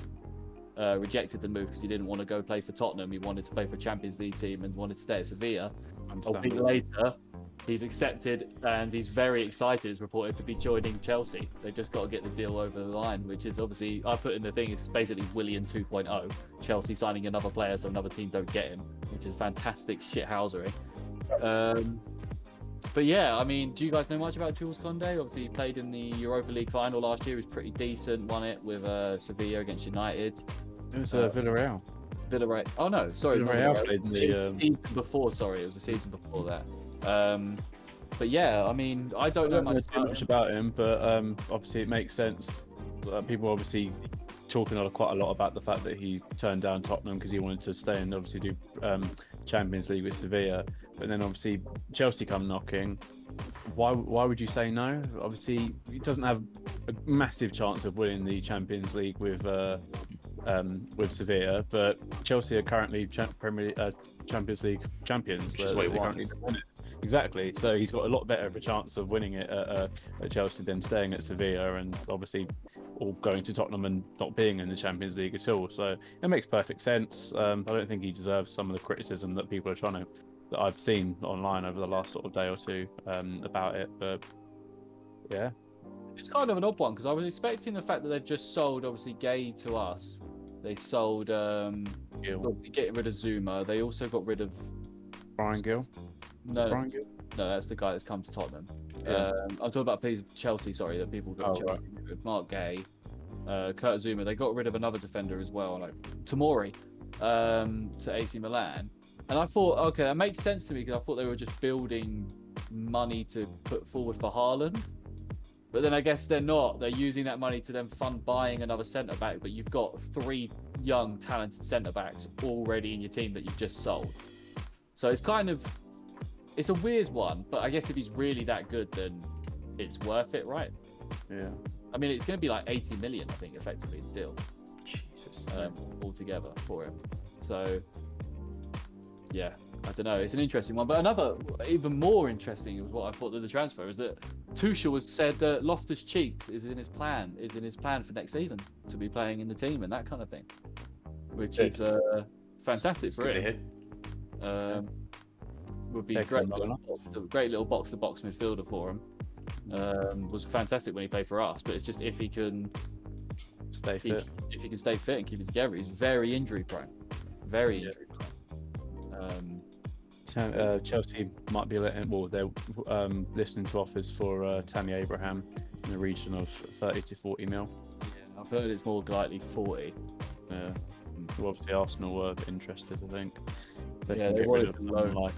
rejected the move because he didn't want to go play for Tottenham. He wanted to play for a Champions League team and wanted to stay at Sevilla. A week later, he's accepted, and he's very excited. It's reported to be joining Chelsea. They've just got to get the deal over the line, which is obviously, I put in the thing, it's basically Willian 2.0. Chelsea signing another player so another team don't get him, which is fantastic shithousery. But yeah, I mean, do you guys know much about Jules Koundé? Obviously, he played in the Europa League final last year. He was pretty decent, won it with Sevilla against United. It was Villarreal. Villarreal. Oh no, sorry. Villarreal played in the season before. Sorry, it was the season before that. But yeah, I mean, I don't know much about him, but obviously it makes sense. People obviously talking quite a lot about the fact that he turned down Tottenham because he wanted to stay and obviously do Champions League with Sevilla. But then obviously Chelsea come knocking. Why would you say no? Obviously he doesn't have a massive chance of winning the Champions League with Sevilla, but Chelsea are currently Champions League champions. Which is what he wants. Exactly. So he's got a lot better of a chance of winning it at Chelsea than staying at Sevilla, and obviously or going to Tottenham and not being in the Champions League at all. So it makes perfect sense. I don't think he deserves some of the criticism that people are that I've seen online over the last sort of day or two about it. But yeah, it's kind of an odd one because I was expecting the fact that they've just sold obviously Gay to us. They sold getting rid of Zuma. They also got rid of Brian Gill. No, that's the guy that's come to Tottenham. Yeah. I'm talking about Chelsea. Sorry, that people got Chelsea with Mark Gay, Kurt Zuma. They got rid of another defender as well, like Tomori, to AC Milan. And I thought, okay, that makes sense to me because I thought they were just building money to put forward for Haaland. But then I guess they're not. They're using that money to then fund buying another centre back. But you've got 3 young, talented centre backs already in your team that you've just sold. So it's it's a weird one. But I guess if he's really that good, then it's worth it, right? Yeah. I mean, it's going to be like 80 million, I think, effectively, the deal. Jesus. Altogether for him. So, yeah, I don't know. It's an interesting one. But another, even more interesting, was what I thought of the transfer is that Tuchel has said that Loftus-Cheek is in his plan for next season to be playing in the team and that kind of thing, which is fantastic for him. would be Take great. him long Great little box-to-box midfielder for him. Was fantastic when he played for us, but it's just if he can Stay fit. if he can stay fit and keep it together. He's very injury prone. Very injury prone. Chelsea might be letting. Well, they're listening to offers for Tammy Abraham in the region of 30 to 40 mil. Yeah, I've heard it's more likely 40. Yeah. Well, obviously Arsenal were interested, I think. They Yeah, can they get rid wanted of to someone loan. like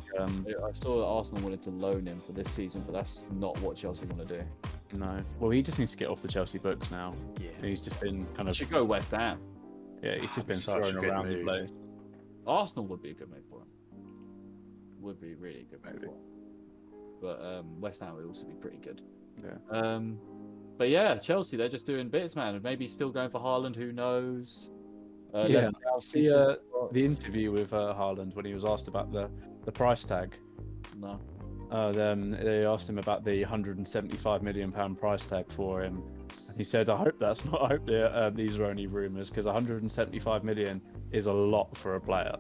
I saw that Arsenal wanted to loan him for this season, but that's not what Chelsea want to do. no. Well, he just needs to get off the Chelsea books now. Yeah. He's just been kind He of should go West Ham. yeah. He's just been Such a thrown good around the move. place. Arsenal would be a good move for him. Would be really a good move for him. But West Ham would also be pretty good. Yeah. But yeah, Chelsea, they're just doing bits, man. Maybe still going for Haaland, who knows? Yeah. Lewandowski The interview with Haaland when he was asked about the price tag. No. They asked him about the £175 million price tag for him. And he said, "I hope that's not. I hope these are only rumours because 175 million is a lot for a player."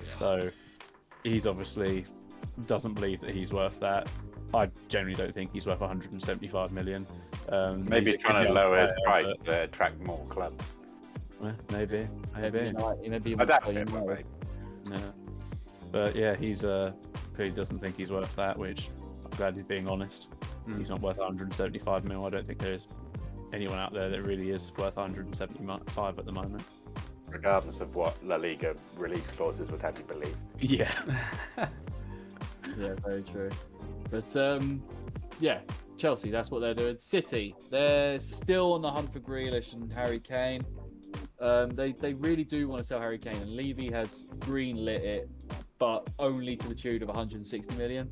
So he's obviously doesn't believe that he's worth that. I generally don't think he's worth 175 million. Maybe he's a trying good to lower his player, price to attract more clubs. Maybe. Maybe I doubt it, but like, Yeah. But yeah, he's clearly doesn't think he's worth that, which I'm glad he's being honest. He's not worth 175 mil. I don't think there's anyone out there that really is worth 175 at the moment. regardless of what La Liga release clauses would have you believe. Yeah. Yeah, very true. But yeah, Chelsea, that's what they're doing. City, they're still on the hunt for Grealish and Harry Kane. They really do want to sell Harry Kane, and Levy has green-lit it, but only to the tune of 160 million.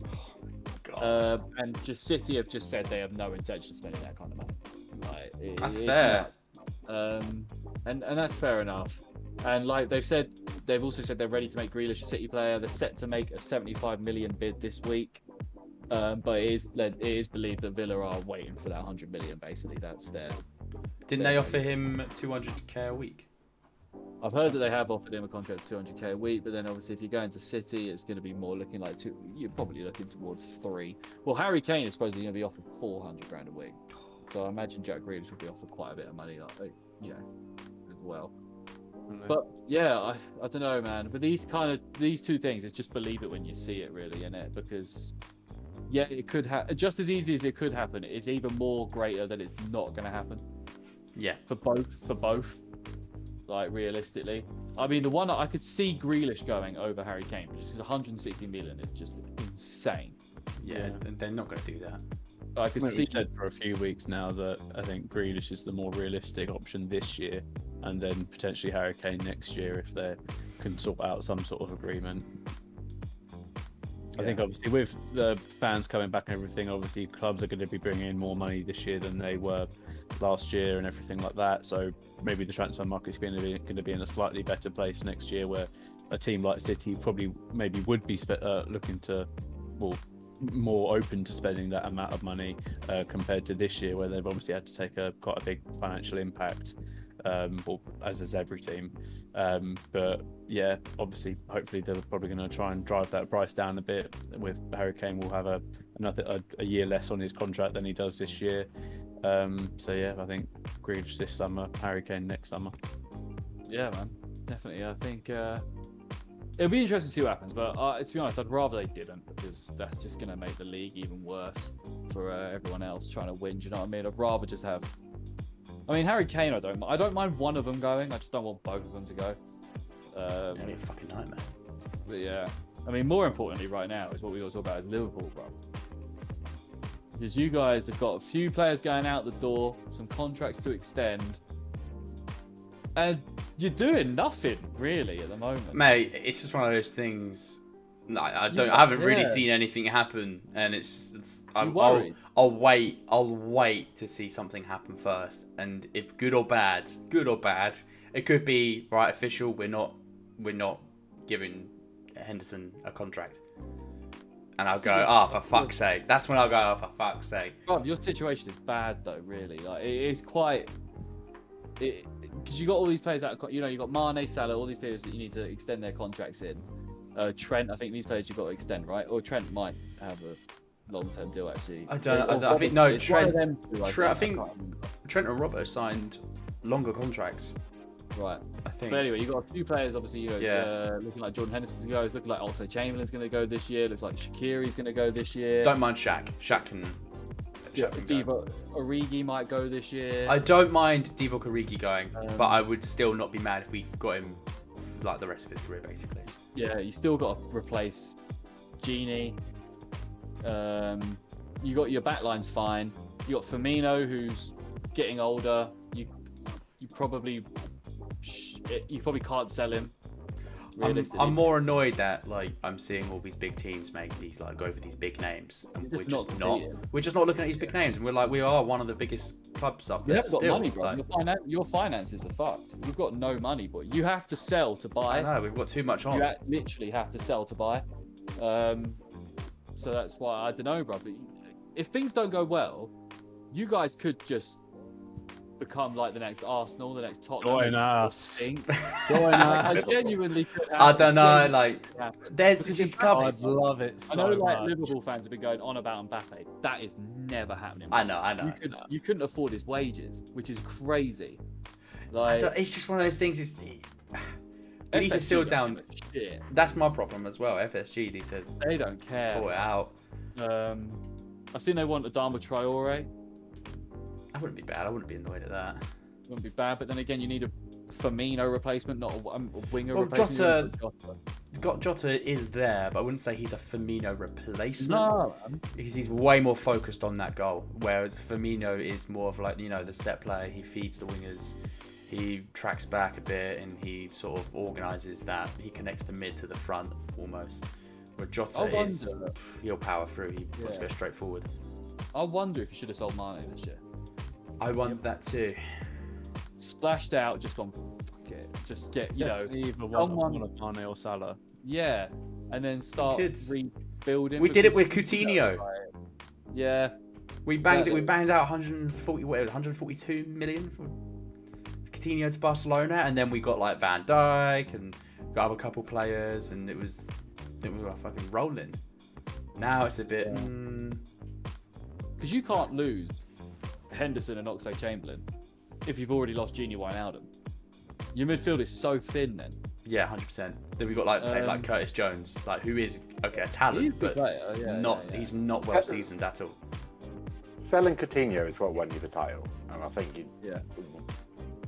And just City have just said they have no intention of spending that kind of money. Like, That's it's fair. nuts. And that's fair enough. And like they've also said they're ready to make Grealish a City player. They're set to make a 75 million bid this week. But it is believed that Villa are waiting for that 100 million. Basically, that's their. Didn't they offer him 200k a week? I've heard that they have offered him a contract of 200k a week, but then obviously if you're going to City, it's going to be more looking like you're probably looking towards 3. Well, Harry Kane is supposedly going to be offered 400 grand a week, so I imagine Jack Grealish will be offered quite a bit of money, like, you know, as well. But yeah, I don't know, man. But these two things, it's just believe it when you see it, really, innit? Because yeah, it could happen just as easy as it could happen. It's even more greater that it's not going to happen. Yeah. For both. Like, realistically, I mean, the one I could see Grealish going over Harry Kane, which is 160 million, is just insane. Yeah, they're not going to do that. But I could We've see said for a few weeks now that I think Grealish is the more realistic option this year, and then potentially Harry Kane next year if they can sort out some sort of agreement. I think obviously with the fans coming back and everything, obviously clubs are going to be bringing in more money this year than they were last year and everything like that. So maybe the transfer market is going to be in a slightly better place next year, where a team like City probably maybe would be looking to, well, more open to spending that amount of money compared to this year, where they've obviously had to take quite a big financial impact. Well, as is every team, but yeah, obviously, hopefully they're probably going to try and drive that price down a bit. With Harry Kane, will have a year less on his contract than he does this year. So yeah, I think Grealish this summer, Harry Kane next summer. Yeah, man, definitely. I think it'll be interesting to see what happens. But to be honest, I'd rather they didn't, because that's just going to make the league even worse for everyone else trying to win. Do you know what I mean? I'd rather just have. I mean, Harry Kane, I don't mind one of them going. I just don't want both of them to go. That'd be a fucking nightmare. But yeah, I mean, more importantly right now is what we all talk about is Liverpool, bro. Because you guys have got a few players going out the door, some contracts to extend, and you're doing nothing really at the moment. Mate, it's just one of those things. No, I haven't really seen anything happen, and I'll wait to see something happen first. And if good or bad, it could be right official. We're not giving Henderson a contract, and I'll go, for fuck's sake. That's when I'll go, for fuck's sake. Rob, your situation is bad though, really. Like, it is quite. Because you got all these players that you got Mane, Salah, all these players that you need to extend their contracts in. Trent, I think these players you've got to extend, right? Or Trent might have a long-term deal actually. I don't. I think no. It's one of Trent. them two, I think can't remember. Trent and Robbo signed longer contracts. Right. I think. But anyway, you've got a few players, obviously, Yeah. looking like Jordan Henderson's going to go. It's looking like Oxlade Chamberlain's going to go this year. Looks like Shaqiri's going to go this year. Don't mind Shaq. Shaq can. Yeah, Shaq can go. Divock Origi might go this year. I don't mind Divock Origi going, but I would still not be mad if we got him for, like the rest of his career, basically. Yeah, you still got to replace Genie. You got your backline's fine. You got Firmino, who's getting older. You probably can't sell him. I'm more annoyed that like I'm seeing all these big teams make these like go for these big names, and we're just not looking at these big names, and we are one of the biggest clubs up there. You haven't got money, bro. Like, Your finances are fucked. You've got no money, boy. You have to sell to buy. I know we've got too much on. You literally have to sell to buy. So that's why I don't know, brother. If things don't go well, you guys could just become like the next Arsenal, the next Tottenham. Join us. Join us. I genuinely could. I don't know, like there's these clubs. I'd love it so I know, like much. Liverpool fans have been going on about Mbappe. That is never happening. I know. You couldn't afford his wages, which is crazy. Like it's just one of those things. They need to seal down. Shit. That's my problem as well. FSG need to. They don't care. Sort it out. I've seen they want Adama Traore. That wouldn't be bad. I wouldn't be annoyed at that. Wouldn't be bad, but then again, you need a Firmino replacement, not a winger Well, replacement. Jota is there, but I wouldn't say he's a Firmino replacement. No, Because he's way more focused on that goal, whereas Firmino is more of like, the set player. He feeds the wingers, he tracks back a bit, and he sort of organises that. He connects the mid to the front almost. Where Jota he'll power through. He wants to go straight forward. I wonder if you should have sold Mane this year. I wonder that too. Splashed out, just gone. Fuck it. Just get either one of Mane or Salah. Yeah, and then start rebuilding. We did it with Coutinho. Yeah. We banged it. We banged out 142 million for Coutinho to Barcelona, and then we got like Van Dijk and got other couple players, and we were fucking rolling. Now it's a bit because you can't lose Henderson and Oxlade Chamberlain if you've already lost Genie Wijnaldum. Your midfield is so thin then. Yeah, 100%. Then we got players like Curtis Jones, like who is a talent, but he's not well seasoned at all. Selling Coutinho is what won you the title, and I think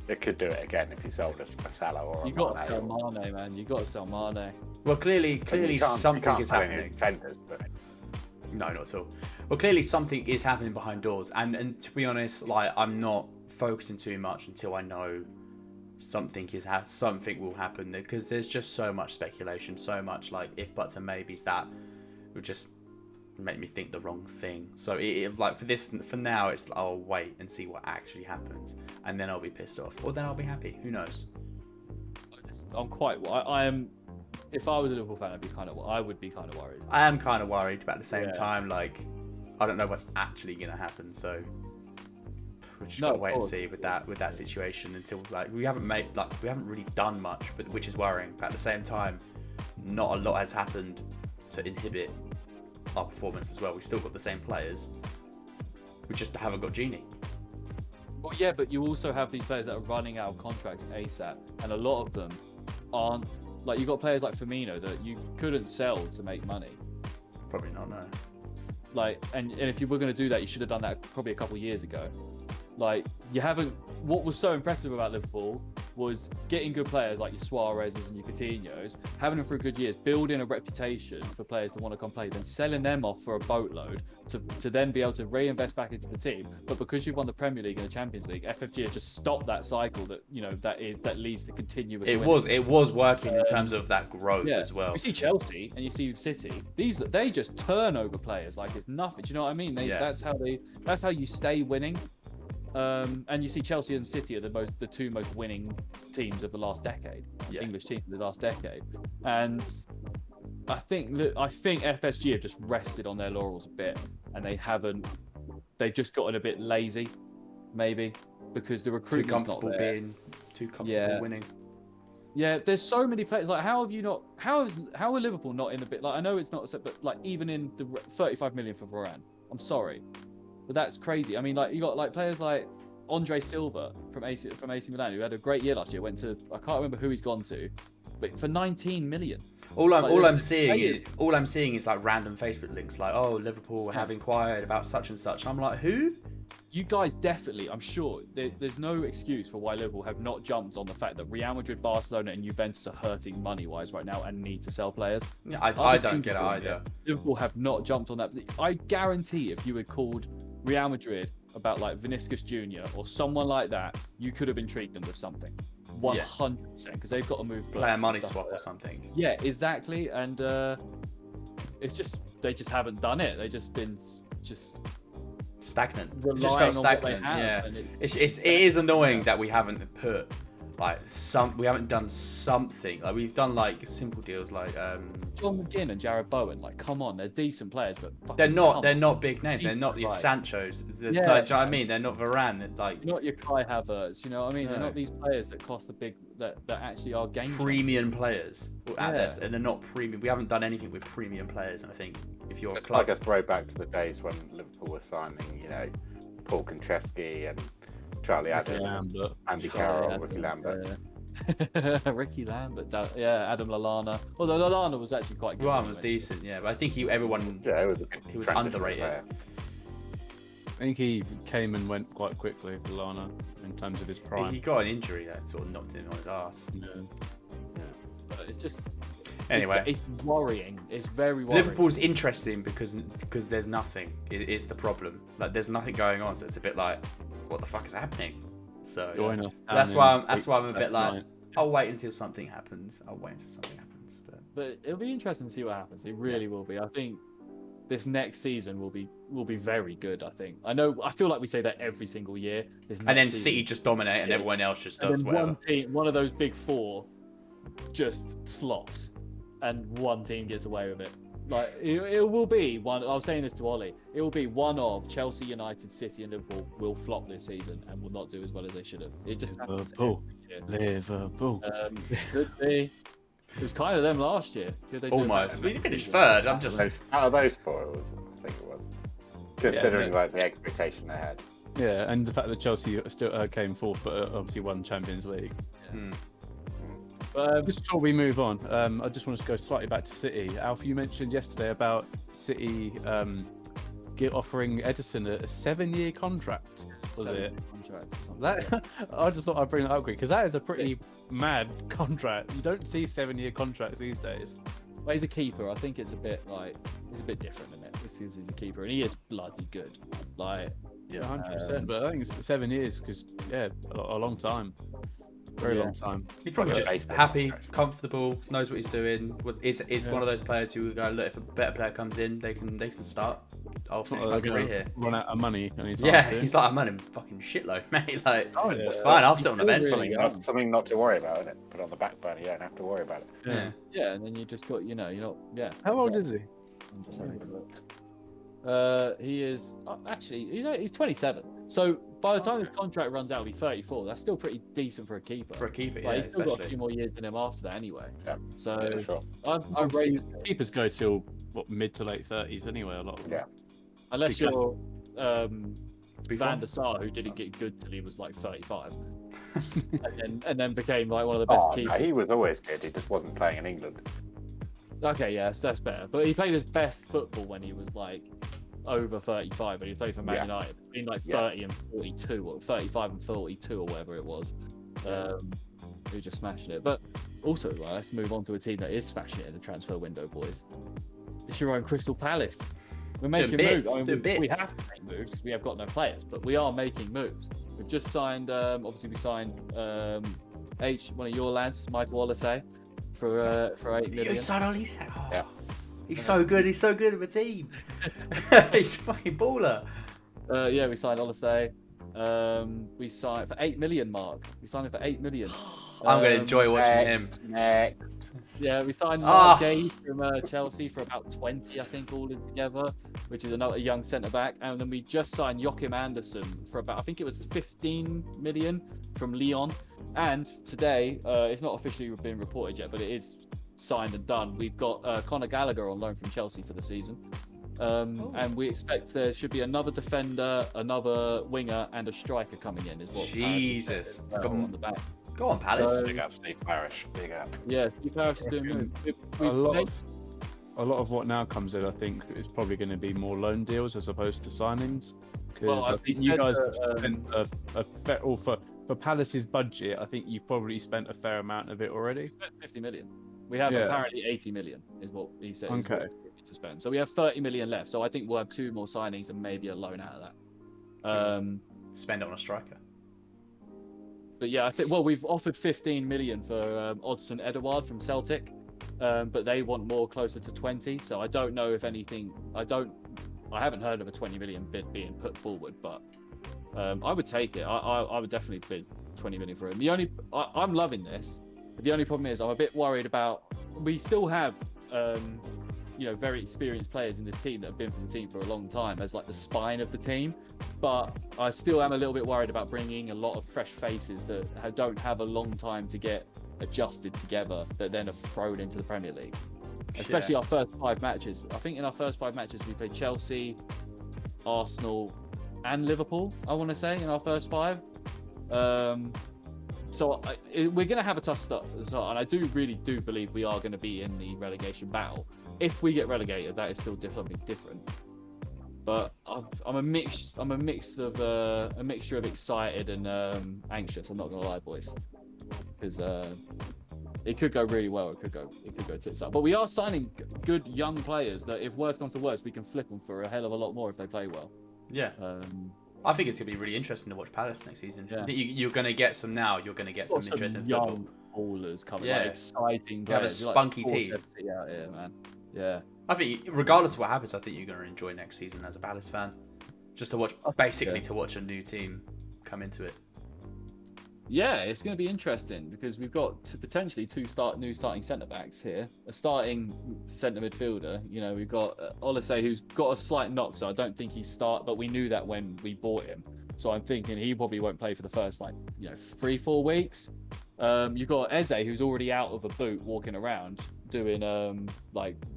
it could do it again if you sold a Salah or a Mane. You got to sell Mane, man. You got to sell Mane. Well, clearly something is happening. No, not at all. Well, clearly something is happening behind doors, and to be honest, like I'm not focusing too much until I know something will happen, because there's just so much speculation, so much like if buts and maybes that would just make me think the wrong thing. So for now, it's like, I'll wait and see what actually happens, and then I'll be pissed off, or then I'll be happy. Who knows? I am. If I was a Liverpool fan, I would be kind of worried. I am kind of worried, but at the same time, like I don't know what's actually going to happen. So we're just gotta wait and see with that situation until we haven't really done much, but which is worrying. But at the same time, not a lot has happened to inhibit our performance as well. We still got the same players. We just haven't got Genie. Well, yeah, but you also have these players that are running out of contracts ASAP, and a lot of them aren't. Like, you got players like Firmino that you couldn't sell to make money. Probably not, no. Like, and if you were going to do that, you should have done that probably a couple of years ago. Like, you haven't. What was so impressive about Liverpool was getting good players like your Suarez's and your Coutinho's, having them for good years, building a reputation for players that want to come play, then selling them off for a boatload to then be able to reinvest back into the team. But because you've won the Premier League and the Champions League, FFG has just stopped that cycle that leads to continuous. It was working in terms of that growth as well. You see Chelsea and you see City; they just turn over players like it's nothing. Do you know what I mean? That's how you stay winning. And you see Chelsea and City are the two most winning teams of the last decade, English teams of the last decade, and I think FSG have just rested on their laurels a bit, and they've just gotten a bit lazy, maybe because the recruitment's not there. Too comfortable winning. Yeah, there's so many players. Like, how are Liverpool not in the bit? Like, I know it's not, but like even in the 35 million for Varane. I'm sorry, but that's crazy. I mean, like you got like players like Andre Silva from AC Milan, who had a great year last year. Went to, I can't remember who he's gone to, but for 19 million. All I'm seeing is like random Facebook links, like, oh, Liverpool have inquired about such and such. I'm like, who? You guys definitely, I'm sure, there's no excuse for why Liverpool have not jumped on the fact that Real Madrid, Barcelona, and Juventus are hurting money-wise right now and need to sell players. Yeah, I don't get it either. Liverpool have not jumped on that. I guarantee if you had called Real Madrid about like Vinicius Jr. or someone like that, you could have intrigued them with something. 100%, because they've got to move player money swap or something. Yeah, exactly. And it's just, they just haven't done it. They've just been stagnant. Relying Just felt on stagnant. what they have, Yeah, and it is annoying that we haven't put we haven't done something. Like we've done like simple deals like John McGinn and Jared Bowen. Like, come on, they're decent players, but they're not big names. They're not your Sanchos. Like, do you know what I mean? They're not Varane. They're like not your Kai Havertz. You know what I mean? No. They're not these players that cost the big that actually are game premium players at this, and they're not premium. We haven't done anything with premium players, and I think if you're it's like a throwback to the days when Liverpool were signing, Paul Konchesky and Charlie Adam, Andy Carroll, Ricky Lambert. Ricky Lambert, Adam Lallana. Although Lallana was actually quite good. Lallana was decent, yeah, but I think he was underrated. Player. I think he came and went quite quickly, Lallana, in terms of his prime. He got an injury that sort of knocked him on his ass. Yeah. But it's just. Anyway, it's worrying. It's very worrying. Liverpool's interesting because there's nothing. It's the problem. Like there's nothing going on, so it's a bit like, what the fuck is happening? So Join us that's why I'm a bit like, night. I'll wait until something happens. But it'll be interesting to see what happens. It really will be. I think this next season will be very good. I think. I feel like we say that every single year. And then City just dominate, and everyone else just does whatever. One of those big four, just flops, and one team gets away with it. Like it will be one. I was saying this to Ollie. It will be one of Chelsea, United, City, and Liverpool will flop this season and will not do as well as they should have. It just happens Liverpool. Could be. It was kind of them last year. Almost. We finished third. I'm just out of those four, I think it was. Considering like the expectation they had. Yeah, and the fact that Chelsea still came fourth, but obviously won Champions League. Hmm. Just before we move on, I just want to go slightly back to City. Alf, you mentioned yesterday about City offering Edison a 7-year contract. Was it? That I just thought I'd bring that up quick because that is a pretty mad contract. You don't see 7-year contracts these days. But he's a keeper. I think it's a bit different, isn't it? He's a keeper, and he is bloody good. Like, yeah, 100%. But I think it's 7 years because a long time. Very long time. He's probably just happy, comfortable, knows what he's doing. Is one of those players who will go, look, if a better player comes in, they can start. I'll finish my career here. Run out of money. He's like, I'm on him fucking shitload, mate. Like, it's fine. I'll sit on the bench. Something not to worry about, innit? Put on the back burner. You don't have to worry about it. Yeah, and then you just got, you're not. Yeah. How old is he? He is actually, he's 27. So by the time his contract runs out, he'll be 34. That's still pretty decent for a keeper. He's still got a few more years in him after that, anyway. Yeah. So sure. I've raised keepers go till mid to late 30s anyway. A lot of them. Yeah. Unless you're Van der Sar, who didn't get good till he was like 35, and then became like one of the best keepers. No, he was always good. He just wasn't playing in England. Okay, yes, that's better. But he played his best football when he was like over 35, and he played for Man United between like 30 and 42, or 35 and 42, or whatever it was. He just smashed it. But also, let's move on to a team that is smashing it in the transfer window, boys. It's your own Crystal Palace. We're making moves. We have to make moves because we have got no players, but we are making moves. We've just signed. Obviously, we signed one of your lads, Michael Olise, for 8 million. You signed Olise? Oh, yeah. He's so good. He's so good with the team. He's a fucking baller. Yeah, we signed Olise. We signed for 8 million, Mark. We signed him for 8 million. I'm going to enjoy watching him. Next. Yeah, we signed Mark Gay from Chelsea for about 20, I think, all in together, which is another young centre-back. And then we just signed Joachim Andersen for about, I think it was 15 million from Lyon. And today, it's not officially been reported yet, but it is signed and done. We've got Conor Gallagher on loan from Chelsea for the season. And we expect there should be another defender, another winger, and a striker coming in. Is what Jesus. Palace is on the back. Go on, Palace. So- Big up Steve Parish. Big up. Yeah, Steve Parish is doing good. A lot of what now comes in, I think, is probably going to be more loan deals as opposed to signings. Because Well, I think you guys have spent for Palace's budget. I think you've probably spent a fair amount of it already. 50 million. We have Yeah. apparently 80 million is what he said. is Okay. what we need to spend. So we have 30 million left. So I think we'll have 2 more signings and maybe a loan out of that. Spend it on a striker. But yeah, I think we've offered 15 million for Odsonne Edouard from Celtic, but they want more closer to 20. So I don't know if anything. I haven't heard of a 20 million bid being put forward, but I would take it. I would definitely bid 20 million for him. I'm loving this. But the only problem is I'm a bit worried about. We still have very experienced players in this team that have been for the team for a long time as like the spine of the team, but I still am a little bit worried about bringing a lot of fresh faces that don't have a long time to get adjusted together that then are thrown into the Premier League, especially our first 5 matches. I think in our first 5 matches we played Chelsea, Arsenal and Liverpool, I want to say, in our first 5. So we're going to have a tough start, and I really do believe we are going to be in the relegation battle. If we get relegated, that is still something different. But I'm a mixture of excited and anxious. I'm not going to lie, boys, because it could go really well. It could go tits up. But we are signing good young players that, if worse comes to worse, we can flip them for a hell of a lot more if they play well. Yeah. I think it's going to be really interesting to watch Palace next season. Yeah. I think you're going to get some now. You're going to get some interesting young football. ballers coming. Yeah. Like exciting. You have a players. You're spunky like team. out here, man. Yeah. I think, regardless of what happens, I think you're going to enjoy next season as a Palace fan. Just to watch, to watch a new team come into it. Yeah, it's going to be interesting because we've got potentially 2 new starting centre backs here. A starting centre midfielder. We've got Olise, who's got a slight knock, so I don't think he's start. But we knew that when we bought him, so I'm thinking he probably won't play for the first 3-4 weeks. You've got Eze, who's already out of a boot, walking around doing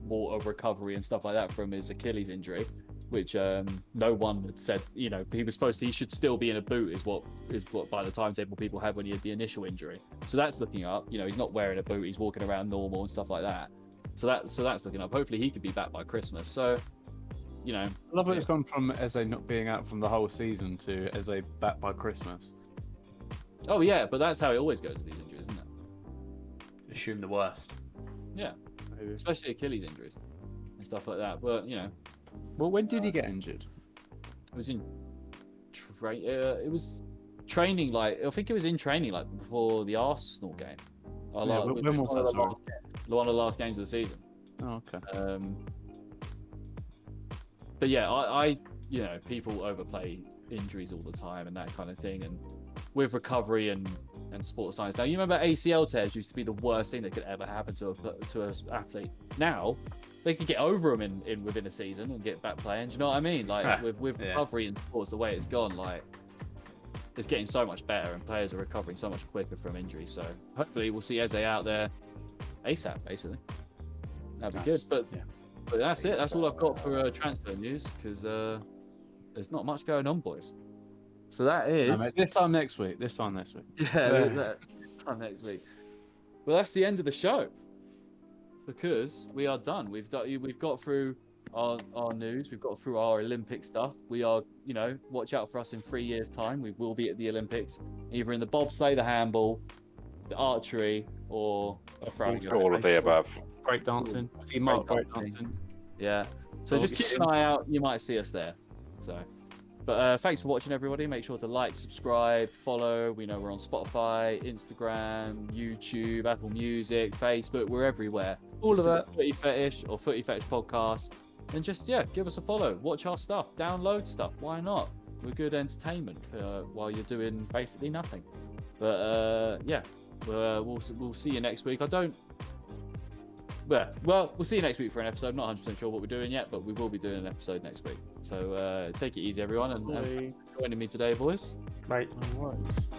water recovery and stuff like that from his Achilles injury, which no one had said. He should still be in a boot is what by the timetable people had when he had the initial injury. So that's looking up. He's not wearing a boot, he's walking around normal and stuff like that. So that's looking up. Hopefully he could be back by Christmas. So I love that it's gone from Eze not being out from the whole season to Eze back by Christmas. Oh yeah, but that's how it always goes with these injuries, isn't it? Assume the worst. Yeah, especially Achilles injuries and stuff like that. But Well, when did he get injured? it was in it was training. I think it was in training before the Arsenal game. When was that? Sorry. One of the last games of the season. Oh, okay. But yeah, I people overplay injuries all the time and that kind of thing, and with recovery and sports science. Now, you remember ACL tears used to be the worst thing that could ever happen to an athlete. Now they could get over them in within a season and get back playing. Do you know what I mean? With recovery in sports, the way it's gone, it's getting so much better, and players are recovering so much quicker from injuries. So hopefully we'll see Eze out there ASAP. Basically, that'd be good. But that's it. That's all I've got for transfer news, because there's not much going on, boys. So that is This time next week. this time next week. Well, that's the end of the show, because we are done. We've got through our news. We've got through our Olympic stuff. We are, watch out for us in 3 years' time. We will be at the Olympics, either in the bobsleigh, the handball, the archery, or a throwing. All of the above. Breakdancing. See Mark breakdancing. Yeah. So just keep an eye out. You might see us there. So. But thanks for watching, everybody. Make sure to like, subscribe, follow. We know we're on Spotify, Instagram, YouTube, Apple Music, Facebook. We're everywhere. All of that. Footy Fetish or Footy Fetish podcast. And just, give us a follow. Watch our stuff. Download stuff. Why not? We're good entertainment while you're doing basically nothing. But, we'll see you next week. We'll see you next week for an episode. Not 100% sure what we're doing yet, but we will be doing an episode next week. So take it easy, everyone, and thanks for joining me today, boys. Bye. No worries.